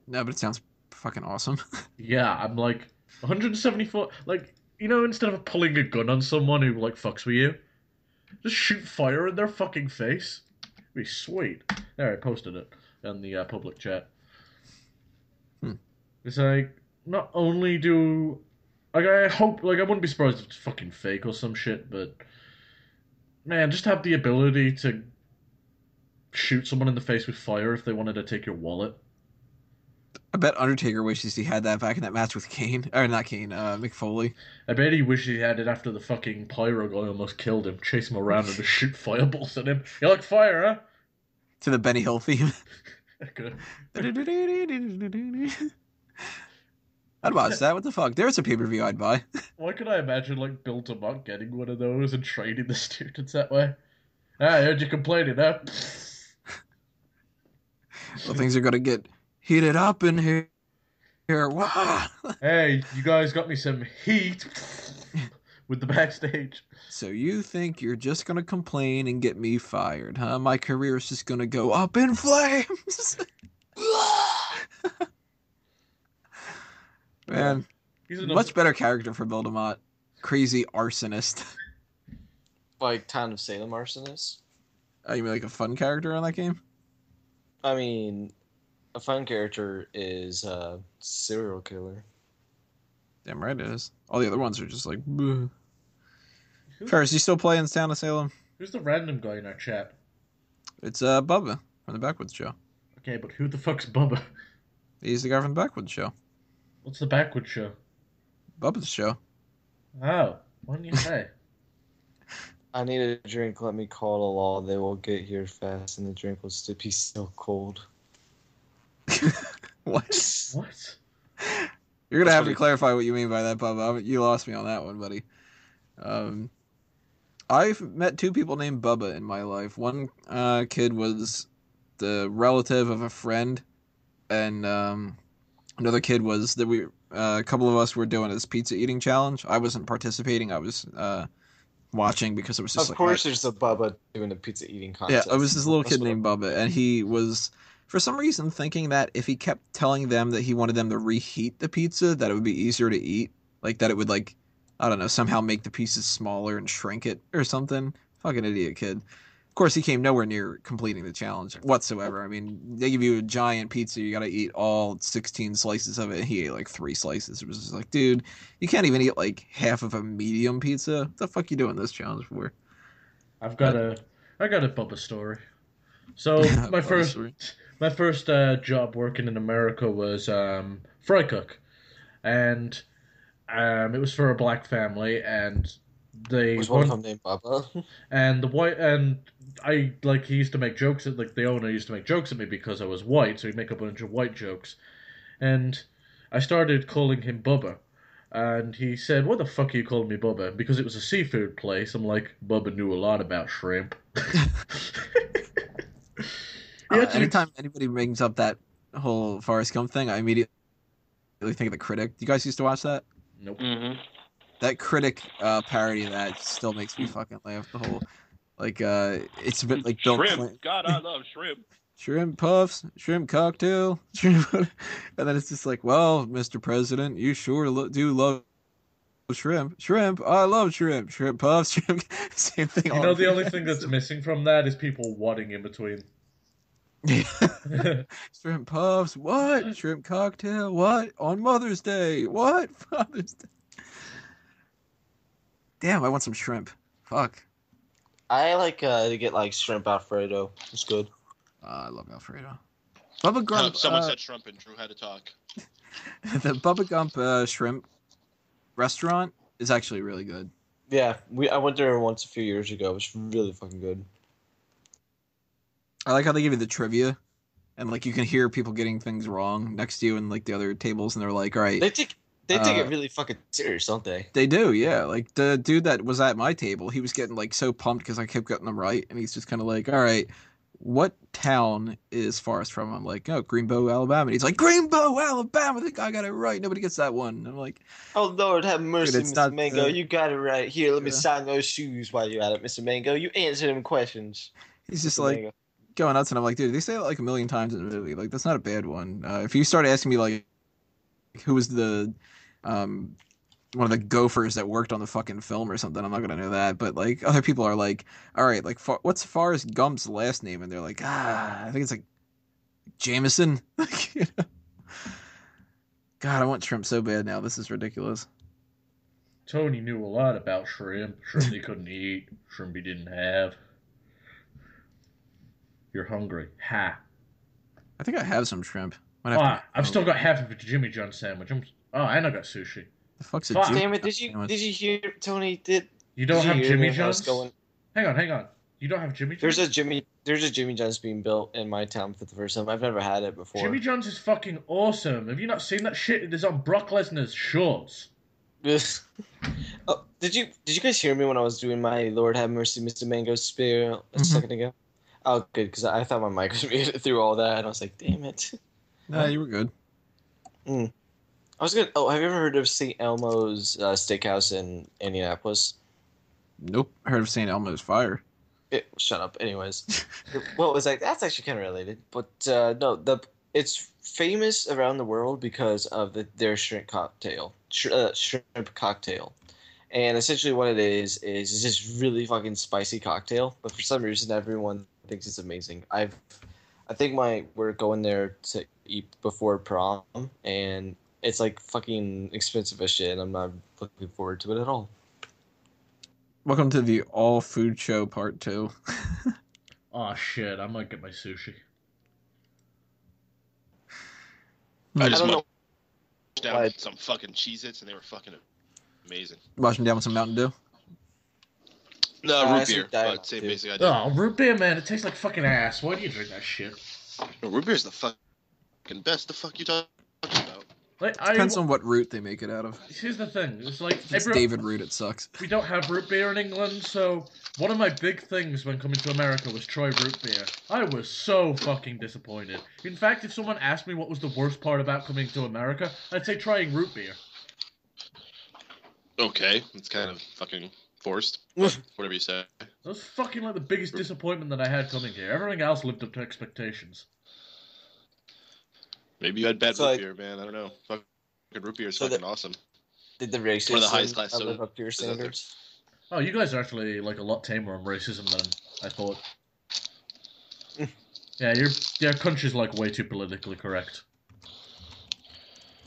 No, but it sounds fucking awesome. Yeah, I'm like 174. Like, instead of pulling a gun on someone who like fucks with you, just shoot fire in their fucking face. It'd be sweet. There, I posted it in the public chat. It's like, not only do like I hope, like I wouldn't be surprised if it's fucking fake or some shit, but man, just have the ability to shoot someone in the face with fire if they wanted to take your wallet. I bet Undertaker wishes he had that back in that match with Kane. Or not Kane, Mick Foley. I bet he wished he had it after the fucking pyro guy almost killed him, chase him around and just shoot fireballs at him. You like fire, huh? To the Benny Hill theme. Good. I'd watch that. What the fuck? There's a pay-per-view I'd buy. Why could I imagine like Bill DeMott getting one of those and training the students that way? Ah, I heard you complaining, huh? Well, things are gonna get heated up in here. Wah! Hey, you guys got me some heat with the backstage. So you think you're just gonna complain and get me fired, huh? My career's just gonna go up in flames. Man, He's much better character for Bill DeMott. Crazy arsonist. Like Town of Salem arsonist. Oh, you mean like a fun character on that game? I mean, a fun character is serial killer. Damn right it is. All the other ones are just like, bleh. Ferris, you still playing Town of Salem? Who's the random guy in our chat? It's Bubba from the Backwoods Show. Okay, but who the fuck's Bubba? He's the guy from the Backwoods Show. What's the backward show? Bubba's Show. Oh, why didn't you say? I need a drink. Let me call the law. They will get here fast, and the drink will still be so cold. What? What? You're gonna That's have what to clarify what you mean by that, Bubba. You lost me on that one, buddy. I've met two people named Bubba in my life. One kid was the relative of a friend, and another kid was that a couple of us were doing this pizza eating challenge. I wasn't participating. I was watching because it was just Of course, there's a Bubba doing the pizza eating contest. Yeah, it was this little kid named Bubba, and he was, for some reason, thinking that if he kept telling them that he wanted them to reheat the pizza, that it would be easier to eat. Like, that it would, like, I don't know, somehow make the pieces smaller and shrink it or something. Fucking idiot kid. Of course, he came nowhere near completing the challenge whatsoever. I mean, they give you a giant pizza, you gotta eat all 16 slices of it, and he ate like 3 slices. It was just like, dude, you can't even eat like half of a medium pizza. What the fuck you doing this challenge for? I got a Bubba story. So my first job working in America was fry cook, and it was for a black family, and they Was one of them named Bubba? and the white and I like he used to make jokes at like the owner used to make jokes at me because I was white, so he'd make up a bunch of white jokes, and I started calling him Bubba. And he said, "What the fuck are you calling me Bubba?" Because it was a seafood place. I'm like, Bubba knew a lot about shrimp. Anytime anybody brings up that whole Forrest Gump thing, I immediately think of The Critic. You guys used to watch that? Nope. Mm-hmm. That Critic parody of that still makes me fucking laugh. The whole, like, it's a bit like Bill Shrimp. Clinton. God, I love shrimp. Shrimp puffs, shrimp cocktail, shrimp. And then it's just like, well, Mr. President, you sure do love shrimp. Shrimp, I love shrimp. Shrimp puffs, shrimp. Same thing. You know, the only thing that's missing from that is people wadding in between. Shrimp puffs, what? Shrimp cocktail, what? On Mother's Day, what? Father's Day. Damn, I want some shrimp. Fuck. I like to get like shrimp Alfredo. It's good. I love Alfredo. Bubba Gump. Someone said shrimp and Drew had to talk. The Bubba Gump shrimp restaurant is actually really good. Yeah, I went there once a few years ago. It was really fucking good. I like how they give you the trivia, and like you can hear people getting things wrong next to you and like the other tables, and they're like, all right, They take it really fucking serious, don't they? they do, yeah. Like the dude that was at my table, he was getting like so pumped because I kept getting them right, and he's just kind of like, all right, what town is farthest from? I'm like, oh, Greenbow, Alabama. And he's like, Greenbow, Alabama. The guy got it right. Nobody gets that one. And I'm like, Oh Lord, have mercy, it's Mr. not Mango. You got it right. Here, let me yeah. sign those shoes while you're at it, Mr. Mango. You answer them questions. He's just Mr. like Mango. going nuts, and I'm like, dude, they say it like a million times in the movie. Like that's not a bad one. If you start asking me like, who was the um one of the gophers that worked on the fucking film or something, I'm not gonna know that. But like other people are like, all right, like what's Forrest Gump's last name? And they're like, I think it's like Jameson. Like, you know? God, I want shrimp so bad now. This is ridiculous. Tony knew a lot about shrimp. Shrimp he couldn't eat. Shrimp he didn't have. You're hungry. Ha. I think I have some shrimp. Might have to. I've still got half of a Jimmy John sandwich. And I got sushi. The fuck's a Fuck. Jimmy Damn it! John Did you sandwich? did you hear Tony? Did You don't did you have hear Jimmy me how it's John's? going? Hang on. You don't have Jimmy John's? There's a Jimmy John's being built in my town for the first time. I've never had it before. Jimmy John's is fucking awesome. Have you not seen that shit? It is on Brock Lesnar's shorts. Oh, did you guys hear me when I was doing my Lord have mercy, Mr. Mango spiel a second ago? Oh, good, because I thought my mic was muted through all that, and I was like, damn it. No, you were good. I was gonna. Oh, have you ever heard of St. Elmo's Steakhouse in Indianapolis? Nope. I heard of St. Elmo's Fire. Shut up. Anyways, well, it was like that's actually kind of related, but no, it's famous around the world because of their shrimp cocktail, and essentially what it is it's just really fucking spicy cocktail. But for some reason, everyone thinks it's amazing. I think we're going there to eat before prom, and it's like fucking expensive as shit, and I'm not looking forward to it at all. Welcome to the All Food Show Part 2. Oh shit, I might get my sushi. I just don't know mushed down some fucking Cheez-Its, and they were fucking amazing. Wash them down with some Mountain Dew. No, root beer, but same basic idea. Oh, root beer, man, it tastes like fucking ass. Why do you drink that shit? No, root beer's the fucking best. The fuck you talking about? Like, Depends on what root they make it out of. Here's the thing. It's like If it's David root, it sucks. We don't have root beer in England, so one of my big things when coming to America was try root beer. I was so fucking disappointed. In fact, if someone asked me what was the worst part about coming to America, I'd say trying root beer. Okay, it's kind of fucking forced. Whatever you say. That was fucking like the biggest disappointment that I had coming here. Everything else lived up to expectations. Maybe you had bad root beer, man. I don't know. Fucking root beer is fucking awesome. Did the racism One of the highest class live up to your standards? Oh, you guys are actually like a lot tamer on racism than I thought. Yeah, your country's like way too politically correct.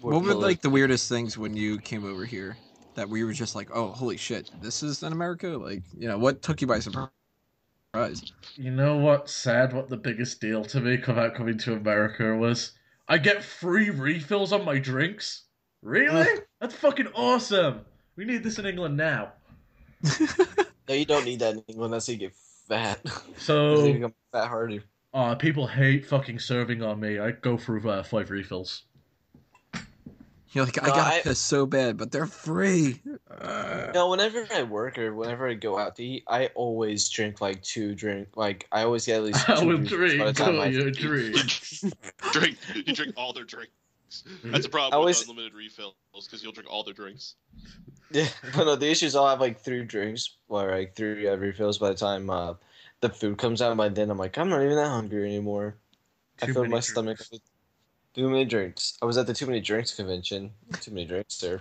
What were like the weirdest things when you came over here that we were just like, oh, holy shit, this is in America? Like, you know, what took you by surprise? You know what's sad? What the biggest deal to me about coming to America was? I get free refills on my drinks. Really? That's fucking awesome. We need this in England now. No, you don't need that in England. That's how you get fat. So you become fat harder. People hate fucking serving on me. I go through 5 refills. You're like, I got this so bad, but they're free. No, whenever I work or whenever I go out to eat, I always drink like 2 drinks. Like I always get at least 2 I will drinks drink. by the time I You drink. You drink all their drinks. That's a problem with unlimited refills because you'll drink all their drinks. Yeah, but no, the issue is I'll have like 3 drinks or like 3 refills by the time the food comes out. By then I'm like, I'm not even that hungry anymore. I feel my stomach with too many drinks. I was at the Too Many Drinks convention. Too many drinks, sir.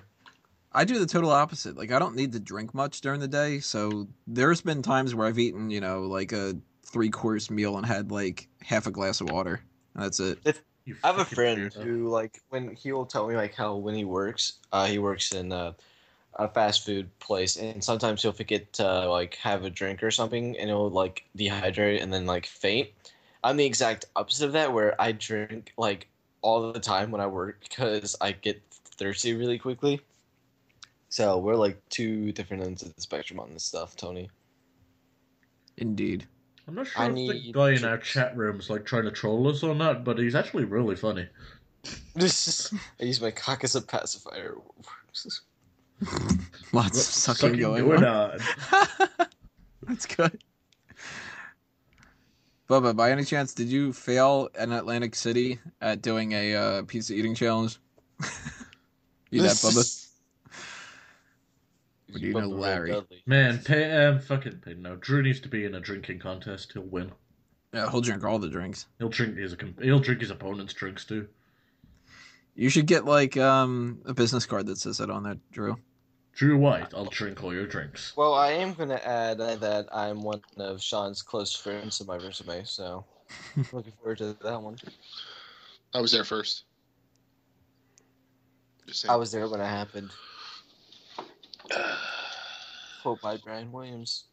I do the total opposite. Like, I don't need to drink much during the day, so there's been times where I've eaten, you know, like a 3-course meal and had like half a glass of water, and that's it. I have a friend who, like, when he will tell me like how when he works in a fast food place, and sometimes he'll forget to like have a drink or something, and he'll like dehydrate and then like faint. I'm the exact opposite of that, where I drink like all the time when I work because I get thirsty really quickly. So we're like 2 different ends of the spectrum on this stuff, Tony. Indeed. I'm not I sure if the need guy in our chips. chat room's like trying to troll us or not, but he's actually really funny. I use my cock as a pacifier. Lots of sucking going going on. That's good. Bubba, by any chance, did you fail in Atlantic City at doing a pizza eating challenge? You that, Bubba? Or do you know Bubba Red Larry? Dudley. Man, fucking pay no. Drew needs to be in a drinking contest. He'll win. Yeah, he'll drink all the drinks. He'll drink his opponent's drinks too. You should get like a business card that says that on there, Drew. Drew White, I'll drink all your drinks. Well, I am going to add that I'm one of Sean's close friends in my resume, so looking forward to that one. I was there first. Just saying. I was there when it happened. Quote by Brian Williams.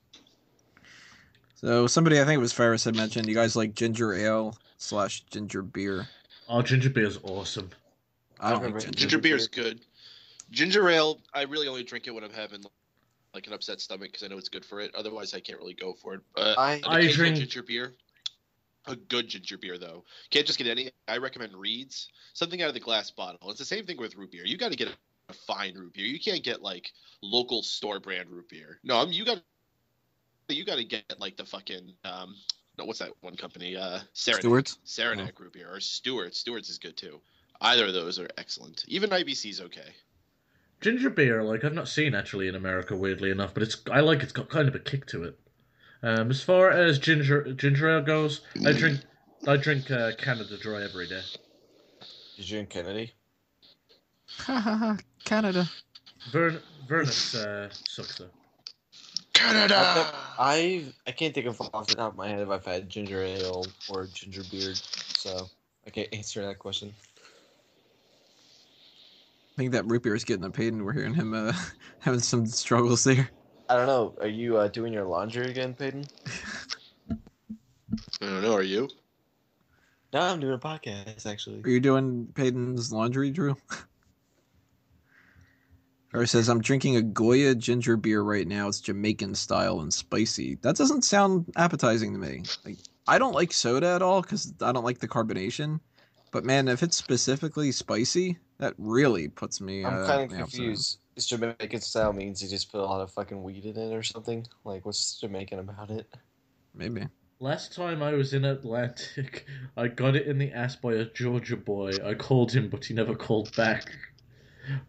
So somebody, I think it was Ferris, had mentioned you guys like ginger ale / ginger beer. Oh, ginger beer is awesome. I don't I've like never- Ginger beer is good. Ginger ale, I really only drink it when I'm having like an upset stomach because I know it's good for it. Otherwise, I can't really go for it. I An occasional drink- ginger beer. A good ginger beer, though. Can't just get any. I recommend Reed's. Something out of the glass bottle. It's the same thing with root beer. You got to get a fine root beer. You can't get like local store brand root beer. No, you got to get like the fucking no, what's that one company? Saranac. Stewart's? Saranac root beer or Stewart's. Stewart's is good too. Either of those are excellent. Even IBC's okay. Ginger beer, like I've not seen actually in America, weirdly enough, but it's got kind of a kick to it. As far as ginger ale goes, I drink Canada Dry every day. Did you and Kennedy? Canada. Vernus sucks though. Canada. I can't think of off the top of my head if I've had ginger ale or ginger beer, so I can't answer that question. I think that root beer is getting a Paden. We're hearing him having some struggles there. I don't know. Are you doing your laundry again, Paden? I don't know. Are you? No, I'm doing a podcast actually. Are you doing Paden's laundry, Drew? Or says, I'm drinking a Goya ginger beer right now. It's Jamaican style and spicy. That doesn't sound appetizing to me. Like, I don't like soda at all because I don't like the carbonation. But man, if it's specifically spicy, that really puts me. I'm kind of me upset. confused. Is Jamaican style means you just put a lot of fucking weed in it or something? Like, what's Jamaican about it? Maybe. Last time I was in Atlantic, I got it in the ass by a Georgia boy. I called him, but he never called back.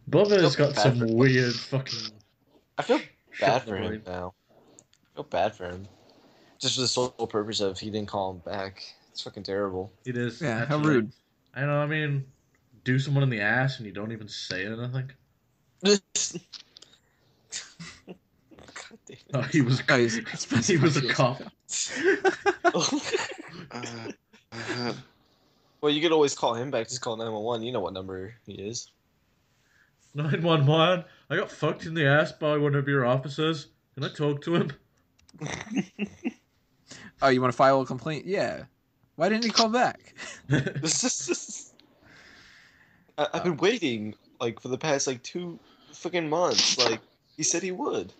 Bubba has got some weird fucking. I feel bad shit in for the him brain. now. I feel bad for him. Just for the sole purpose of he didn't call him back. It's fucking terrible. It is. Yeah, how actually. rude. I know. I mean, do someone in the ass and you don't even say anything. God damn Oh, he was. Guys, He was a cop. it. Well, you could always call him back. Just call 911. You know what number he is. 911. I got fucked in the ass by one of your officers. Can I talk to him? Oh, you want to file a complaint? Yeah. Why didn't he call back? I've been waiting like for the past like 2 fucking months. Like he said he would.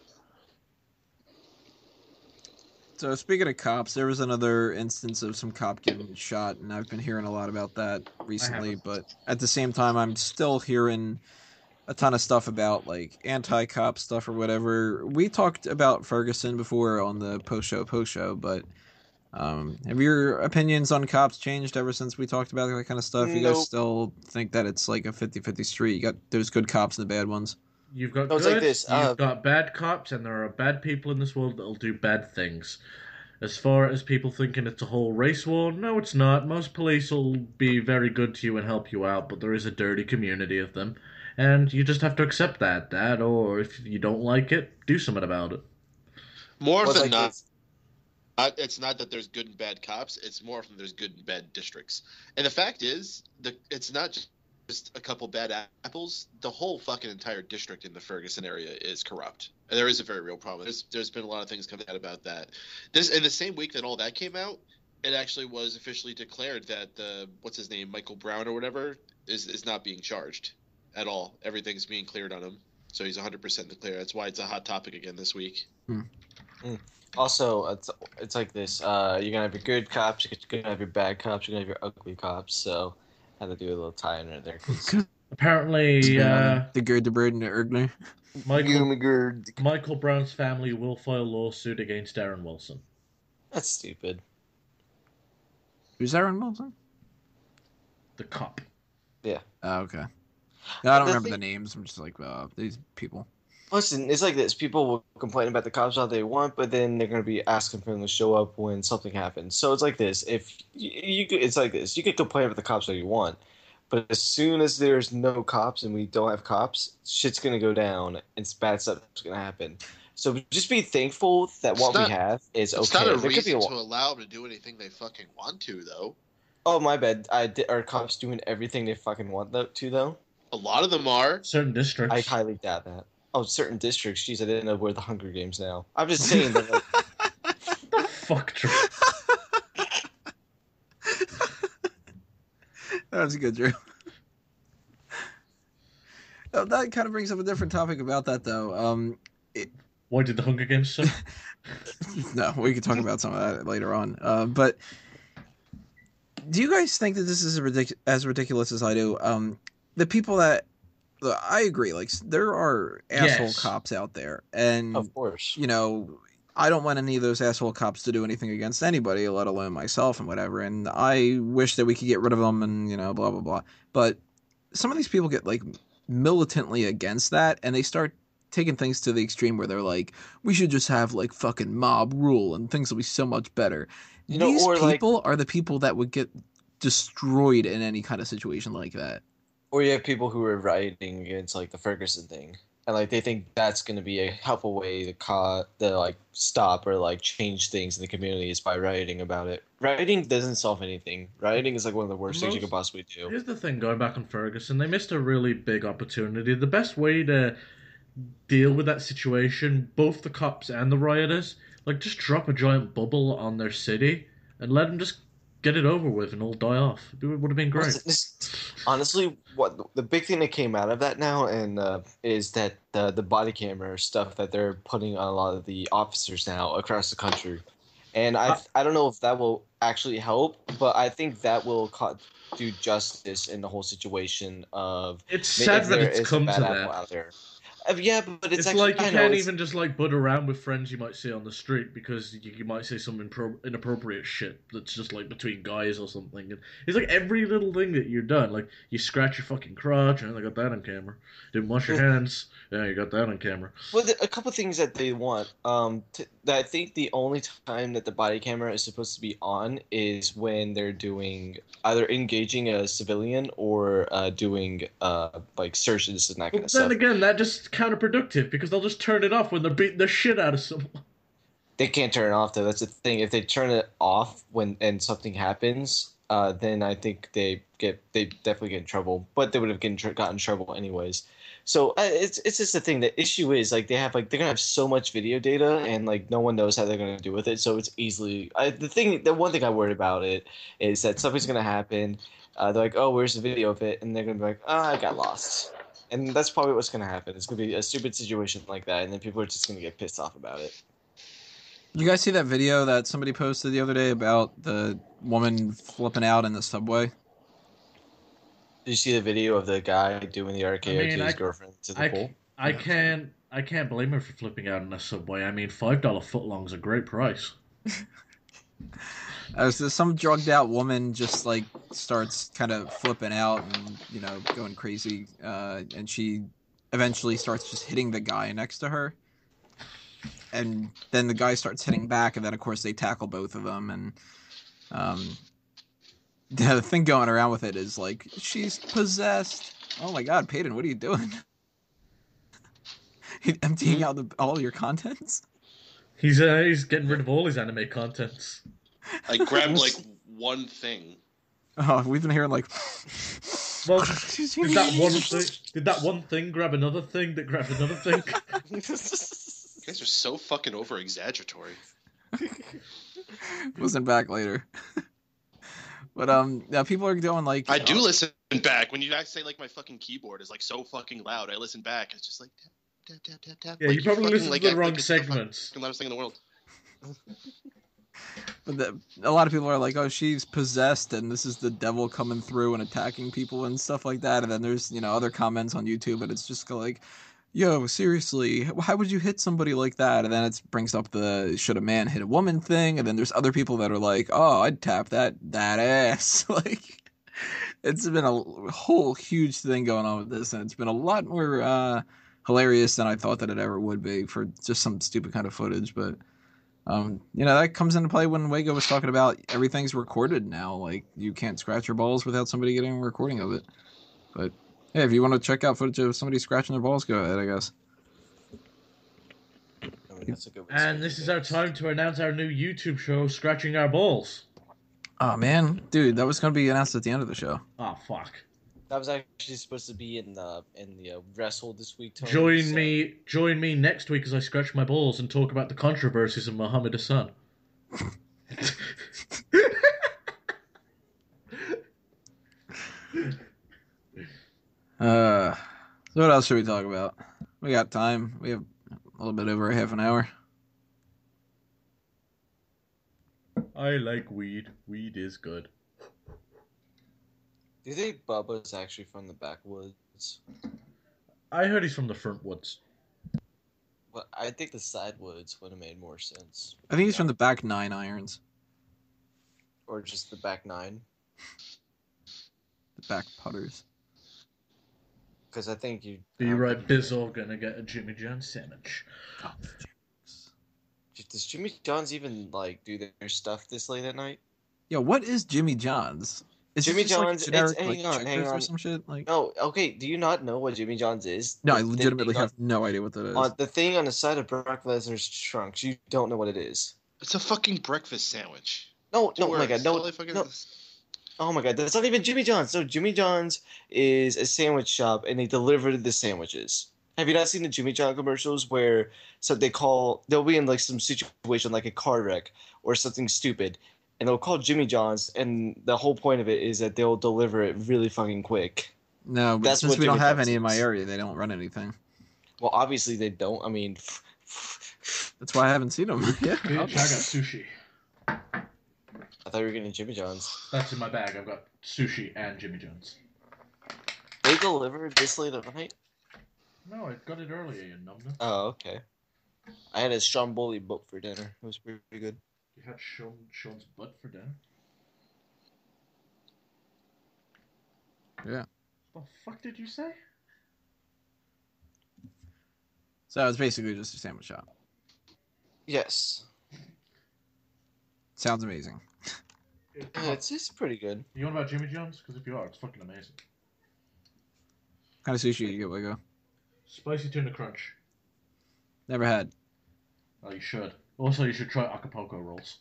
So speaking of cops, there was another instance of some cop getting shot, and I've been hearing a lot about that recently. haven't. But at the same time, I'm still hearing a ton of stuff about like anti-cop stuff or whatever. We talked about Ferguson before on the post show, but have your opinions on cops changed ever since we talked about that kind of stuff? You guys Nope. still think that it's like a 50-50 street? You got there's good cops and the bad ones. You've got No, it's good, like this, you've got bad cops, and there are bad people in this world that'll do bad things. As far as people thinking it's a whole race war, no, it's not. Most police will be very good to you and help you out, but there is a dirty community of them, and you just have to accept that, or if you don't like it, do something about it. More Well, it's often like not. this. It's not that there's good and bad cops. It's more often there's good and bad districts. And the fact is, it's not just a couple bad apples. The whole fucking entire district in the Ferguson area is corrupt. And there is a very real problem. There's been a lot of things coming out about that. In the same week that all that came out, it actually was officially declared that what's his name, Michael Brown or whatever, is not being charged at all. Everything's being cleared on him. So he's 100% declared. That's why it's a hot topic again this week. Also, it's like this. You're gonna have your good cops. You're gonna have your bad cops. You're gonna have your ugly cops. So, I had to do a little tie-in right there because Apparently, the good, the bird, and the Ergner. Michael Brown's family will file a lawsuit against Darren Wilson. That's stupid. Who's Aaron Wilson? The cop. Yeah. Oh, okay. No, I don't The remember the thing- names. I'm just like, these people. Listen, it's like this. People will complain about the cops all they want, but then they're going to be asking for them to show up when something happens. So it's like this. If it's like this. You can complain about the cops all you want, but as soon as there's no cops and we don't have cops, shit's going to go down and bad stuff's going to happen. So just be thankful that what we have is okay. It's not a There could be reason to allow them to do anything they fucking want to, though. Oh, my bad. Are cops doing everything they fucking want to, though? A lot of them are. Certain districts. I highly doubt that. Oh, certain districts. Jeez, I didn't know we're the Hunger Games now. I'm just saying that. Like, the fuck, Drew? That was a good, Drew. That kind of brings up a different topic about that, though. Why did the Hunger Games suck? No, we could talk about some of that later on. But do you guys think that this is as ridiculous as I do? The people that I agree, like there are asshole cops out there, and of course, you know, I don't want any of those asshole cops to do anything against anybody, let alone myself and whatever. And I wish that we could get rid of them, and you know, blah blah blah. But some of these people get like militantly against that, and they start taking things to the extreme where they're like, we should just have like fucking mob rule and things will be so much better. You know, These or people are the people that would get destroyed in any kind of situation like that. Or you have people who are rioting against like the Ferguson thing, and like they think that's going to be a helpful way to like stop or like change things in the community is by rioting about it. Rioting doesn't solve anything. Rioting is like one of the worst things you could possibly do. Here's the thing, going back on Ferguson, they missed a really big opportunity. The best way to deal with that situation, both the cops and the rioters, like just drop a giant bubble on their city and let them just get it over with and all die off. It would have been great. Honestly, what the big thing that came out of that now and is that the body camera stuff that they're putting on a lot of the officers now across the country, and I don't know if that will actually help, but I think that will do justice in the whole situation of it's sad that it's come to that out there. Yeah, but it's actually, like you can't even just like bud around with friends you might see on the street because you might say some inappropriate shit that's just like between guys or something. And it's like every little thing that you're done, like you scratch your fucking crotch, and I got that on camera. Didn't wash your hands, yeah, you got that on camera. Well, a couple things that they want. I think the only time that the body camera is supposed to be on is when they're doing either engaging a civilian or doing like searches and that kind of stuff. Then again, that just counterproductive because they'll just turn it off when they're beating the shit out of someone. They can't turn it off though. That's the thing. If they turn it off when something happens, then I think they definitely get in trouble. But they would have gotten in trouble anyways. So it's just the thing. The issue is like they're gonna have so much video data and like no one knows how they're gonna do with it. So it's easily the one thing I worry about it is that something's gonna happen. They're like, oh, where's the video of it? And they're gonna be like, oh, I got lost. And that's probably what's gonna happen. It's gonna be a stupid situation like that, and then people are just gonna get pissed off about it. You guys see that video that somebody posted the other day about the woman flipping out in the subway? Did you see the video of the guy doing the RKO to his girlfriend to the pool? I can't blame her for flipping out in a subway. I mean, $5 footlong's a great price. Some drugged out woman just like starts kind of flipping out and you know going crazy, and she eventually starts just hitting the guy next to her, and then the guy starts hitting back, and then of course they tackle both of them, and the thing going around with it is like she's possessed. Oh my God, Paden, what are you doing? Emptying out all your contents? He's getting rid of all his anime contents. I grabbed like one thing. Oh, we've been hearing like. Well, did that one thing grab another thing that grabbed another thing? You guys are so fucking over exaggeratory. Listen back later. But now people are going like. I do listen back when you guys say like my fucking keyboard is like so fucking loud. I listen back. It's just like tap tap tap tap tap. Yeah, like, you probably listen like, to the wrong like segments. The loudest thing in the world. But a lot of people are like, oh, she's possessed and this is the devil coming through and attacking people and stuff like that. And then there's, other comments on YouTube, and it's just like, yo, seriously, how would you hit somebody like that? And then it brings up the should a man hit a woman thing. And then there's other people that are like, oh, I'd tap that ass. Like, it's been a whole huge thing going on with this. And it's been a lot more hilarious than I thought that it ever would be for just some stupid kind of footage. But that comes into play when Wago was talking about everything's recorded now. Like, you can't scratch your balls without somebody getting a recording of it. But, hey, if you want to check out footage of somebody scratching their balls, go ahead, I guess. That's a good one. And this is our time to announce our new YouTube show, Scratching Our Balls. Oh, man. Dude, that was going to be announced at the end of the show. Oh, fuck. That was actually supposed to be in the wrestle this week. Tony, Join me next week as I scratch my balls and talk about the controversies of Muhammad Hassan. So what else should we talk about? We got time. We have a little bit over a half an hour. I like weed. Weed is good. Do you think Bubba's actually from the backwoods? I heard he's from the front woods. Well, I think the side woods would have made more sense. I think he's from the back 9 irons. Or just the back 9. The back putters. Because I think you... Be right, Bizzle gonna get a Jimmy John sandwich. Oh, does Jimmy John's even, do their stuff this late at night? yo, what is Jimmy John's? Is Jimmy John's, hang on. Or some shit? Like... No, okay, do you not know what Jimmy John's is? No, I legitimately have no idea what that is. The thing on the side of Brock Lesnar's trunks, you don't know what it is. It's a fucking breakfast sandwich. No, oh my god, no. Oh my god, that's not even Jimmy John's. So Jimmy John's is a sandwich shop, and they deliver the sandwiches. Have you not seen the Jimmy John commercials where they'll be in some situation like a car wreck or something stupid, and they'll call Jimmy John's, and the whole point of it is that they'll deliver it really fucking quick. No, but since we don't have any in my area, they don't run anything. Well, obviously they don't. I mean, that's why I haven't seen them. Yeah, Bitch, I got sushi. I thought you were getting Jimmy John's. That's in my bag. I've got sushi and Jimmy John's. They delivered this late at night? No, I got it earlier, you numbnut. Oh, okay. I had a stromboli boat for dinner. It was pretty good. You had Sean's butt for dinner? Yeah. What the fuck did you say? So it's basically just a sandwich shop. Yes. Sounds amazing. It's pretty good. You want about Jimmy John's? Because if you are, it's fucking amazing. What kind of sushi you get, Wago? Spicy tuna crunch. Never had. Oh, you should. Also, you should try Acapulco rolls.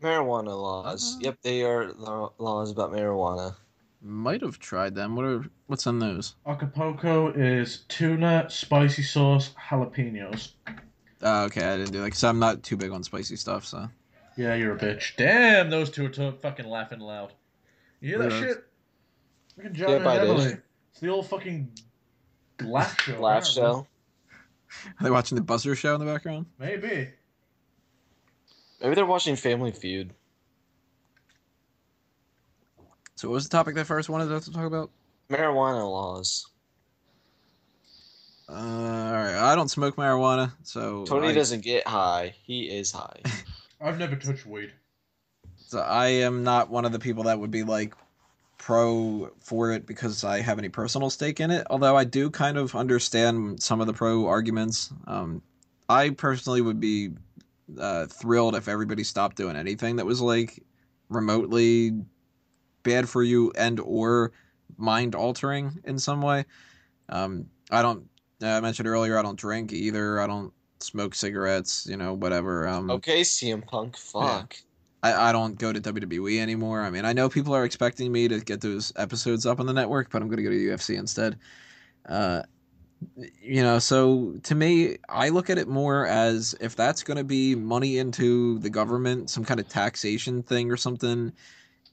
Marijuana laws. Yep, they are laws about marijuana. Might have tried them. What's on those? Acapulco is tuna, spicy sauce, jalapenos. Okay, I didn't do that because I'm not too big on spicy stuff, so. Yeah, you're a bitch. Damn, those two are fucking laughing loud. You hear that shit? Fucking John and Emily. It's the old fucking laugh show. Laugh show. Are they watching the Buzzer show in the background? Maybe. Maybe they're watching Family Feud. So what was the topic that first wanted us to talk about? Marijuana laws. Alright, I don't smoke marijuana, so... Tony doesn't get high. He is high. I've never touched weed. So I am not one of the people that would be, pro for it because I have any personal stake in it, although I do kind of understand some of the pro arguments. I personally would be thrilled if everybody stopped doing anything that was, remotely bad for you and or mind-altering in some way. I mentioned earlier, I don't drink either. I don't smoke cigarettes, whatever. Okay, CM Punk, fuck. Yeah. I don't go to WWE anymore. I mean, I know people are expecting me to get those episodes up on the network, but I'm going to go to UFC instead. So to me, I look at it more as if that's going to be money into the government, some kind of taxation thing or something,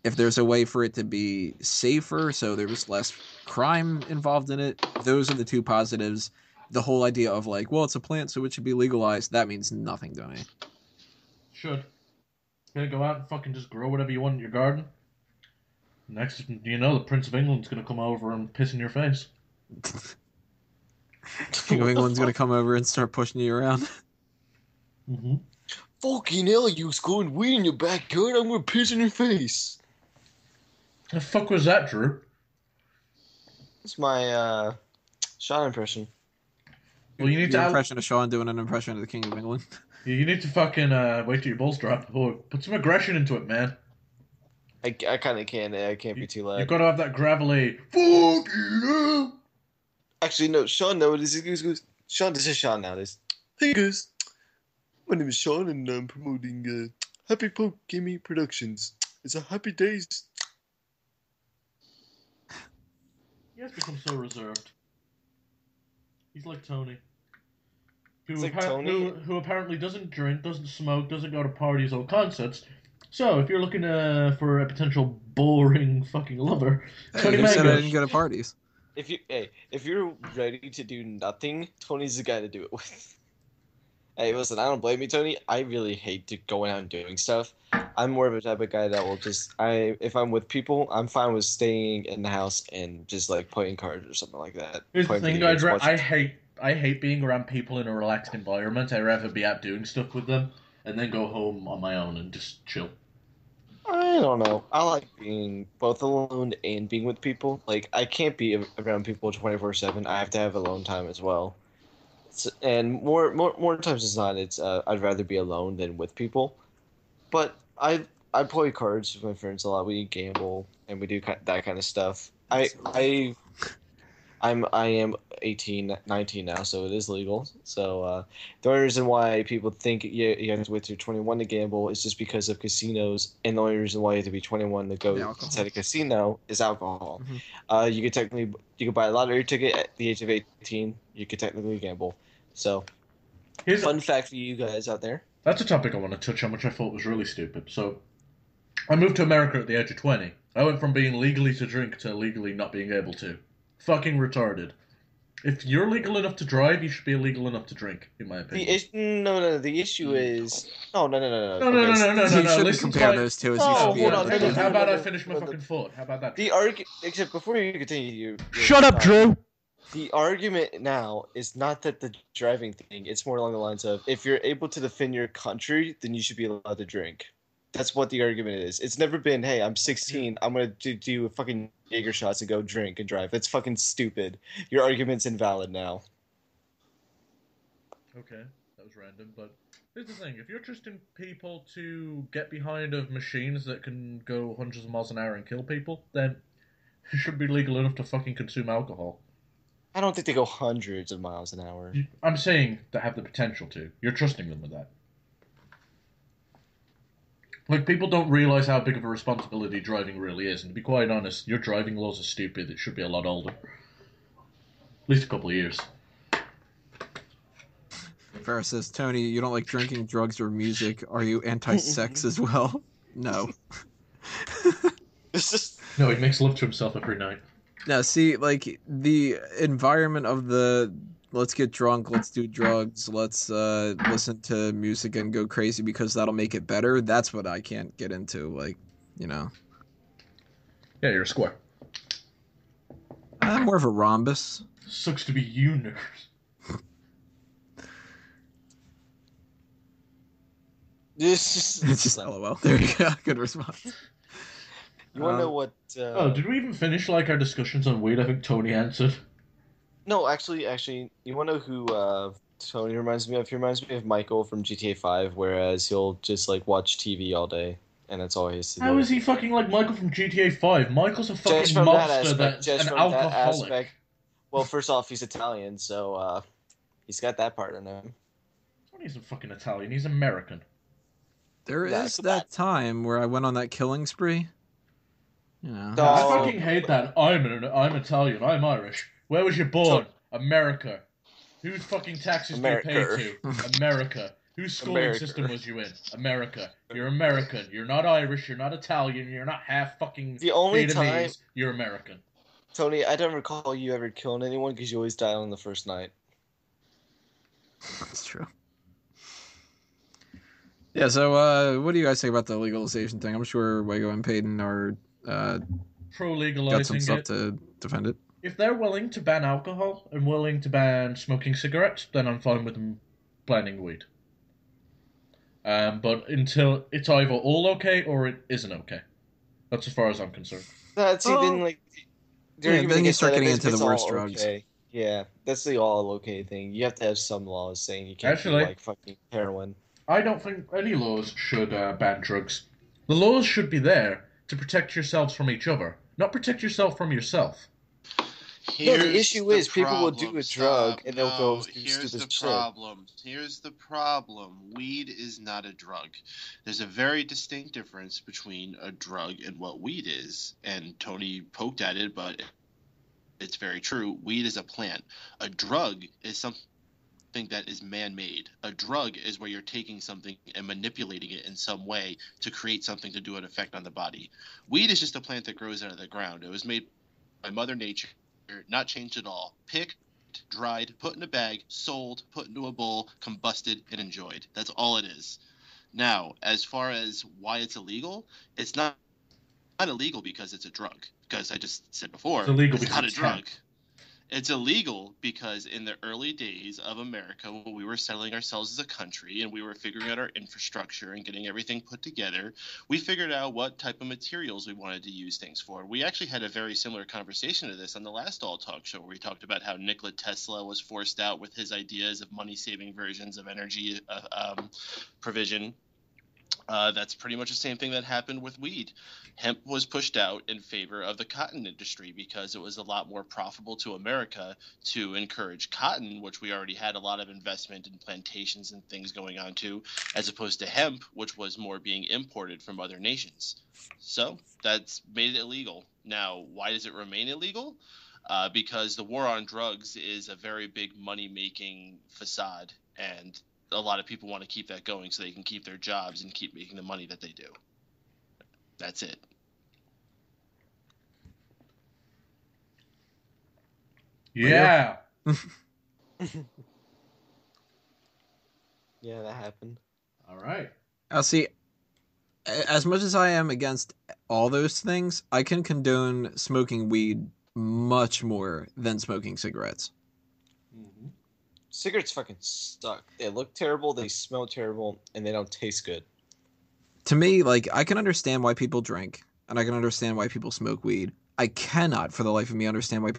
if there's a way for it to be safer so there's less crime involved in it, those are the two positives. The whole idea of it's a plant, so it should be legalized, that means nothing to me. Should. Yeah, go out and fucking just grow whatever you want in your garden. Next, you know, the Prince of England's gonna come over and piss in your face. King of What the England's gonna fuck? come over and start pushing you around. Mm-hmm. Fucking hell, you growing weed in your backyard? I'm gonna piss in your face. The fuck was that, Drew? That's my Sean impression. Well, you need Your to impression of Sean doing an impression of the King of England. you need to fucking wait till your balls drop. Or put some aggression into it, man. I kind of can. I can't be too You've loud. got to have that gravelly. Fuck you. Actually, no. Sean, no. This is Sean. This is Sean now. This. Hey guys, my name is Sean, and I'm promoting Happy Poke Gaming Productions. It's a happy days. He has become so reserved. He's like Tony. It's like Tony. Who apparently doesn't drink, doesn't smoke, doesn't go to parties or concerts. So, if you're looking for a potential boring fucking lover, Hey, Tony who said I Mango. didn't go to parties? If you're ready to do nothing, Tony's the guy to do it with. Hey, listen, I don't blame you, Tony. I really hate to going out and doing stuff. I'm more of a type of guy that will just if I'm with people, I'm fine with staying in the house and just like playing cards or something like that. Here's the Playing thing, video games, guys. watching- I hate being around people in a relaxed environment. I'd rather be out doing stuff with them and then go home on my own and just chill. I don't know. I like being both alone and being with people. Like I can't be around people 24/7. I have to have alone time as well. And more times than not, it's I'd rather be alone than with people. But I play cards with my friends a lot. We gamble and we do that kind of stuff. I am 18, 19 now, so it is legal. So the only reason why people think you have to wait till 21 to gamble is just because of casinos, and the only reason why you have to be 21 to go inside a casino is alcohol. Mhm. You could buy a lottery ticket at the age of 18. You could technically gamble. So Here's fun fact for you guys out there. That's a topic I want to touch on, which I thought was really stupid. So, I moved to America at the age of 20. I went from being legally to drink to legally not being able to. Fucking retarded. If you're legal enough to drive, you should be illegal enough to drink, in my opinion. No. The issue is no. No. Okay, You shouldn't Listen compare to those two. As No, you should hold be on, able to. How about I no, finish my no, fucking thought? How about that? except before you continue, Shut up, Drew! The argument now is not that the driving thing. It's more along the lines of if you're able to defend your country, then you should be allowed to drink. That's what the argument is. It's never been, hey, I'm 16, I'm gonna do fucking Jaeger shots and go drink and drive. That's fucking stupid. Your argument's invalid now. Okay, that was random, but here's the thing. If you're trusting people to get behind of machines that can go hundreds of miles an hour and kill people, then it should be legal enough to fucking consume alcohol. I don't think they go hundreds of miles an hour. I'm saying that have the potential to. You're trusting them with that. Like, people don't realize how big of a responsibility driving really is, and to be quite honest, your driving laws are stupid. It should be a lot older. At least a couple of years. Farrah says, Tony, you don't like drinking, drugs, or music. Are you anti-sex as well? No. It's just No, he makes love to himself every night. Now, see, like, the environment of the let's get drunk, let's do drugs, let's listen to music and go crazy because that'll make it better, that's what I can't get into, like, you know. Yeah, you're a square. I'm more of a rhombus. Sucks to be you, nerds. it's It's just LOL. There you go. Good response. You want to know what? Oh, did we even finish, like, our discussions on weed? I think Tony answered. No, actually, you want to know who Tony reminds me of? He reminds me of Michael from GTA 5, whereas he'll just like watch TV all day, and that's all he has to do. How is he fucking like Michael from GTA 5? Michael's a fucking Just from that monster aspect, that's just an from that alcoholic. aspect. Well, first off, he's Italian, so he's got that part in him. Tony isn't fucking Italian, he's American. There Yeah, is so that time where I went on that killing spree. You know. No. I fucking hate that. I'm Italian, I'm Irish. Where was you born? America. Whose fucking taxes do you pay America. to? America. Whose schooling America. system was you in? America. You're American. You're not Irish. You're not Italian. You're not half fucking The only Vietnamese. time- You're American. Tony, I don't recall you ever killing anyone because you always die on the first night. That's true. Yeah, so what do you guys think about the legalization thing? I'm sure Wago and Paden are Pro got some legalizing stuff it. to defend it. If they're willing to ban alcohol and willing to ban smoking cigarettes, then I'm fine with them banning weed. But until it's either all okay or it isn't okay. That's as far as I'm concerned. See, then Oh, like the yeah, argument then you against start that, if getting into the it's worst all drugs. okay, yeah, that's the all okay thing. You have to have some laws saying you can't do Actually, like fucking heroin. I don't think any laws should ban drugs. The laws should be there to protect yourselves from each other, not protect yourself from yourself. No, the Here's issue the is people will do problem. a drug Stop. and they'll go No, do here's the stupid shit. problem. Here's the problem. Weed is not a drug. There's a very distinct difference between a drug and what weed is. And Tony poked at it, but it's very true. Weed is a plant. A drug is something that is man-made. A drug is where you're taking something and manipulating it in some way to create something to do an effect on the body. Weed is just a plant that grows out of the ground. It was made by Mother Nature, not changed at all. Picked, dried, put in a bag, sold, put into a bowl, combusted, and enjoyed. That's all it is. Now, as far as why it's illegal, it's not illegal because it's a drug. Because I just said before, It's illegal it's because not a it's drug. hemp. It's illegal because in the early days of America, when we were settling ourselves as a country and we were figuring out our infrastructure and getting everything put together, we figured out what type of materials we wanted to use things for. We actually had a very similar conversation to this on the last All Talk show, where we talked about how Nikola Tesla was forced out with his ideas of money-saving versions of energy provision. That's pretty much the same thing that happened with weed. Hemp was pushed out in favor of the cotton industry because it was a lot more profitable to America to encourage cotton, which we already had a lot of investment in plantations and things going on to, as opposed to hemp, which was more being imported from other nations. So that's made it illegal. Now, why does it remain illegal? Because the war on drugs is a very big money-making facade, and a lot of people want to keep that going so they can keep their jobs and keep making the money that they do. That's it. Yeah. Yeah, that happened. All right. See, as much as I am against all those things, I can condone smoking weed much more than smoking cigarettes. Mm-hmm. Cigarettes fucking suck. They look terrible, they smell terrible, and they don't taste good. To me, like, I can understand why people drink, and I can understand why people smoke weed. I cannot, for the life of me, understand why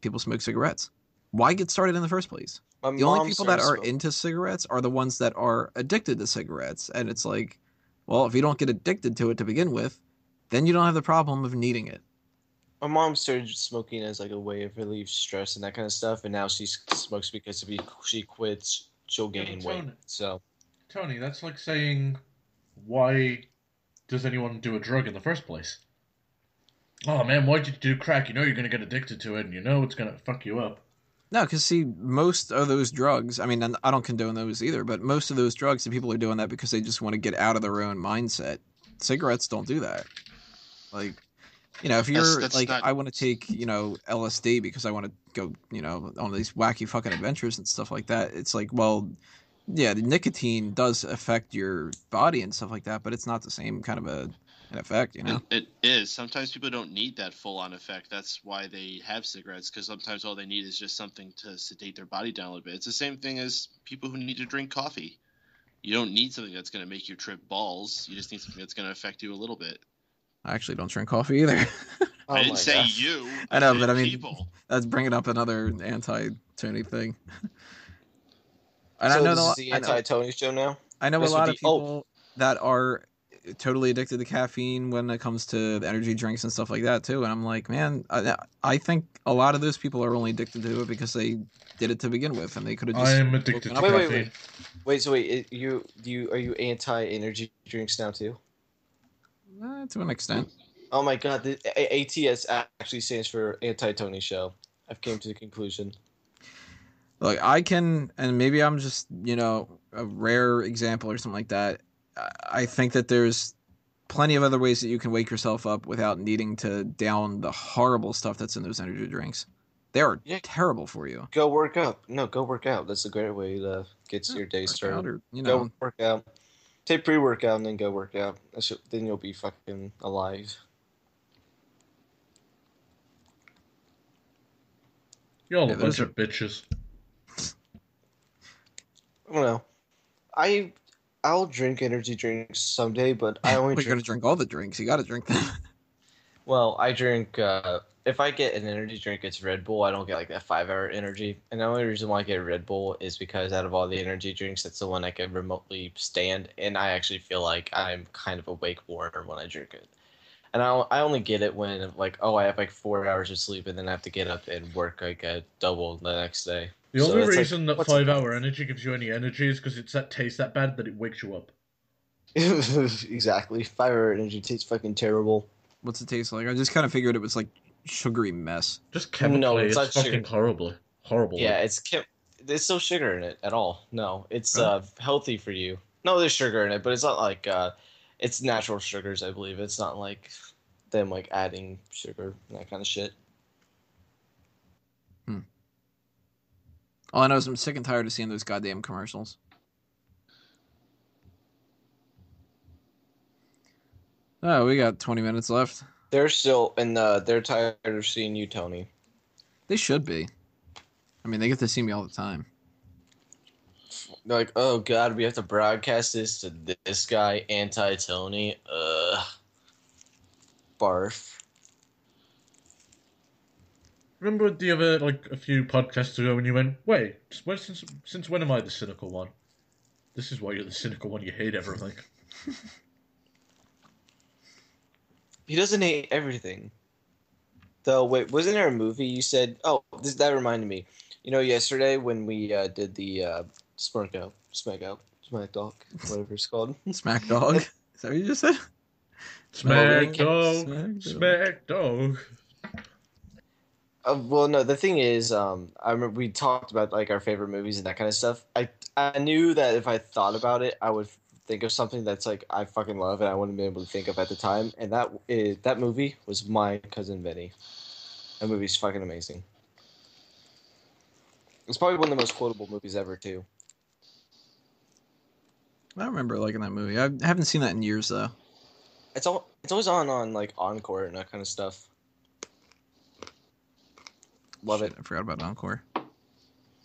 people smoke cigarettes. Why get started in the first place? My The only mom people that started are smoking. into cigarettes are the ones that are addicted to cigarettes. And it's like, well, if you don't get addicted to it to begin with, then you don't have the problem of needing it. My mom started smoking as like a way of relief stress and that kind of stuff, and now she smokes because if she quits, she'll Yeah, gain but weight. So Tony, that's like saying, why does anyone do a drug in the first place? Oh man, why'd you do crack? You know you're gonna get addicted to it, and you know it's gonna fuck you up. No, because see, most of those drugs, I mean, and I don't condone those either, but most of those drugs, the people are doing that because they just want to get out of their own mindset. Cigarettes don't do that. Like, if you're That's like, not. I want to take, LSD because I want to go, on these wacky fucking adventures and stuff like that. It's like, well, yeah, the nicotine does affect your body and stuff like that, but it's not the same kind of an effect, It is. Sometimes people don't need that full-on effect. That's why they have cigarettes, because sometimes all they need is just something to sedate their body down a little bit. It's the same thing as people who need to drink coffee. You don't need something that's going to make you trip balls. You just need something that's going to affect you a little bit. I actually don't drink coffee either. I didn't my say God. you. I know, said but I mean, people. that's bringing up another anti-Tony thing. And So this is the anti-Tony show now. I know a This would lot of be people that are totally addicted to caffeine when it comes to the energy drinks and stuff like that too. And I'm like, man, I think a lot of those people are only addicted to it because they did it to begin with, and they could have just. I am addicted to woken up caffeine. Wait. So wait, are you anti-energy drinks now too? To an extent. Oh my God, the ATS actually stands for anti-Tony show. I've came to the conclusion. Look, I can, and maybe I'm just, a rare example or something like that. I think that there's plenty of other ways that you can wake yourself up without needing to down the horrible stuff that's in those energy drinks. They are terrible for you. Go work out. No, go work out. That's a great way to get your day started. Or, Go work out. Take pre-workout and then go work out. Then you'll be fucking alive. Y'all Yeah, a those bunch of bitches. I don't know. I'll drink energy drinks someday, but I only We're drink. gonna drink all the drinks. You gotta drink them. Well, I drink. If I get an energy drink, it's Red Bull. I don't get like that 5 hour energy. And the only reason why I get Red Bull is because out of all the energy drinks, that's the one I can remotely stand, and I actually feel like I'm kind of awake more when I drink it. And I only get it when like, oh, I have like 4 hours of sleep, and then I have to get up and work like a double the next day. The So only that's like, reason that what's the 5 hour energy gives you any energy is because it's that taste that bad that it wakes you up. exactly. 5 hour energy tastes fucking terrible. What's it taste like? I just kind of figured it was like sugary mess. Just No, chemically, it's it's not fucking sugar. horrible. Yeah, there's no sugar in it at all. No, it's Huh? healthy for you. No, there's sugar in it, but it's not like it's natural sugars, I believe. It's not like them like adding sugar and that kind of shit. All I know is I'm sick and tired of seeing those goddamn commercials. Oh, we got 20 minutes left. They're still they're tired of seeing you, Tony. They should be. I mean, they get to see me all the time. They're like, oh god, we have to broadcast this to this guy, anti-Tony. Barf. Remember the other, like, a few podcasts ago when you went, wait, since when am I the cynical one? This is why you're the cynical one, you hate everything. He doesn't hate everything. Though, wait, wasn't there a movie you said? Oh, that reminded me. You know, yesterday when we did the Smack Dog, whatever it's called. Smack dog? Is that what you just said? Smack Smack dog, dog. smack dog. Well, no, the thing is, I remember we talked about like our favorite movies and that kind of stuff. I knew that if I thought about it, I would think of something that's like I fucking love and I wouldn't be able to think of at the time. And that movie was My Cousin Vinny. That movie's fucking amazing. It's probably one of the most quotable movies ever, too. I remember liking that movie. I haven't seen that in years, though. It's always on like Encore and that kind of stuff. Love Shit, it. I forgot about Encore.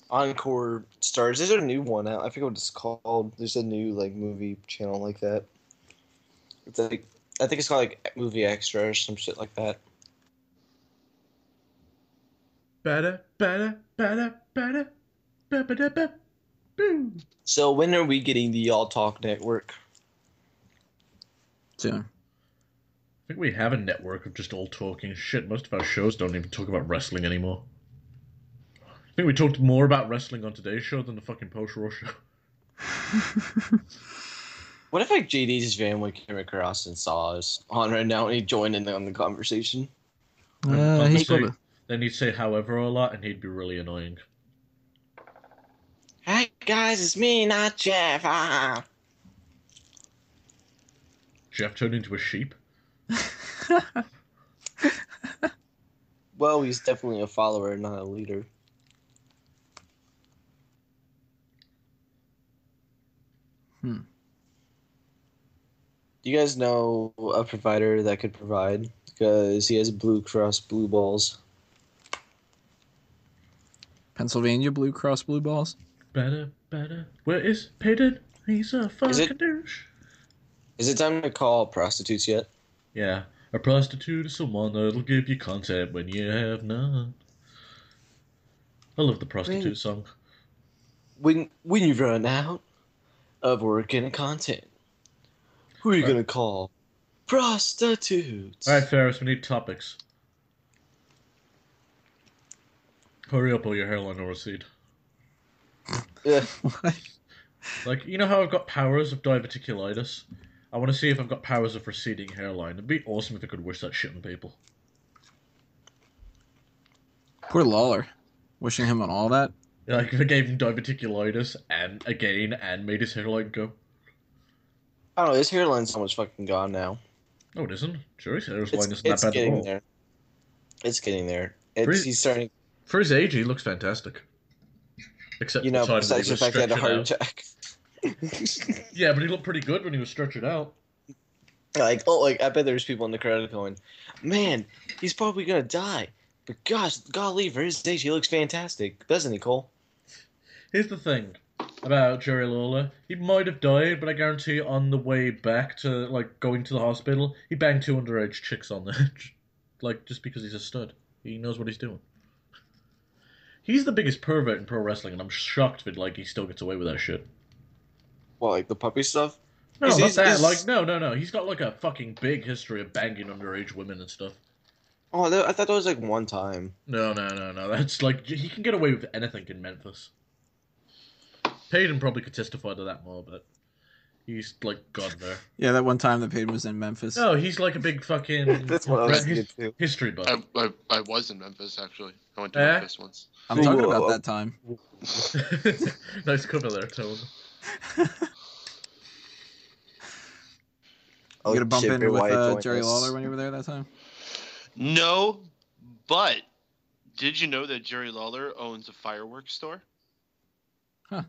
Encore stars. There's a new one out. I forget what it's called. There's a new like movie channel like that. It's like I think it's called like Movie Extra or some shit like that. Better, boom. So when are we getting the All Talk Network? Soon. I think we have a network of just all talking shit. Most of our shows don't even talk about wrestling anymore. I think we talked more about wrestling on today's show than the fucking post-Raw show. What if like JD's family came across and saw us on right now and he joined in on the conversation? He's gonna... Then he'd say however a lot and he'd be really annoying. Hey guys, it's me, not Jeff. Ah. Jeff turned into a sheep? Well, he's definitely a follower, not a leader. Do you guys know a provider that could provide? Because he has Blue Cross Blue Balls. Pennsylvania Blue Cross Blue Balls? Better. Where is Paden? He's a fucking douche. Is it time to call prostitutes yet? Yeah. A prostitute is someone that'll give you content when you have none. I love the prostitute song. When you run out of work and content, who are you gonna call? Prostitutes. Alright, Ferris, we need topics. Hurry up or your hairline will recede. Yeah. What? Like, you know how I've got powers of diverticulitis? I want to see if I've got powers of receding hairline. It'd be awesome if I could wish that shit on people. Poor Lawler. Wishing him on all that. Like, if I gave him diverticulitis and made his hairline go. I don't know, his hairline's almost fucking gone now. No, it isn't. Sure, his hairline isn't that It's bad at getting all. there. It's getting there. He's starting. For his age, he looks fantastic. Except You know, the time that besides he the was fact he had a stretching heart out. attack. Yeah, but he looked pretty good when he was stretching out. Like, I bet there's people in the crowd going, man, he's probably gonna die. But gosh, golly, for his age, he looks fantastic, doesn't he, Cole? Here's the thing about Jerry Lawler. He might have died, but I guarantee on the way back to, like, going to the hospital, he banged 2 underage chicks on there. Like, just because he's a stud. He knows what he's doing. He's the biggest pervert in pro wrestling, and I'm shocked that, like, he still gets away with that shit. Well, like the puppy stuff? No, Is not he's- that. is- Like, no. He's got, like, a fucking big history of banging underage women and stuff. Oh, I thought that was like one time. No. That's, like, he can get away with anything in Memphis. Paden probably could testify to that more, but he's, like, God there. Yeah, that one time that Paden was in Memphis. No, he's like a big fucking That's what I was thinking too. history buff. I was in Memphis, actually. I went to Eh? Memphis once. I'm talking Whoa. about that time. Nice cover there, Tone. You gonna bump shit, into Wyatt with joined Jerry us. Lawler when you were there that time? No, but did you know that Jerry Lawler owns a fireworks store? Are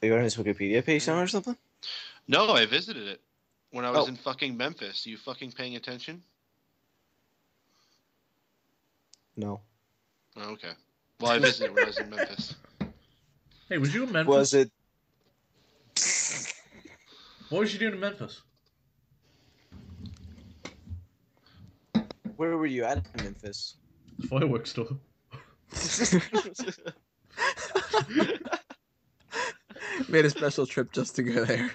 you on his Wikipedia page now or something? No, I visited it when I was Oh. in fucking Memphis. You fucking paying attention? No. Oh, okay. Well, I visited when I was in Memphis. Hey, was you in Memphis? Was it? What was you doing in Memphis? Where were you at in Memphis? Fireworks store. Made a special trip just to go there.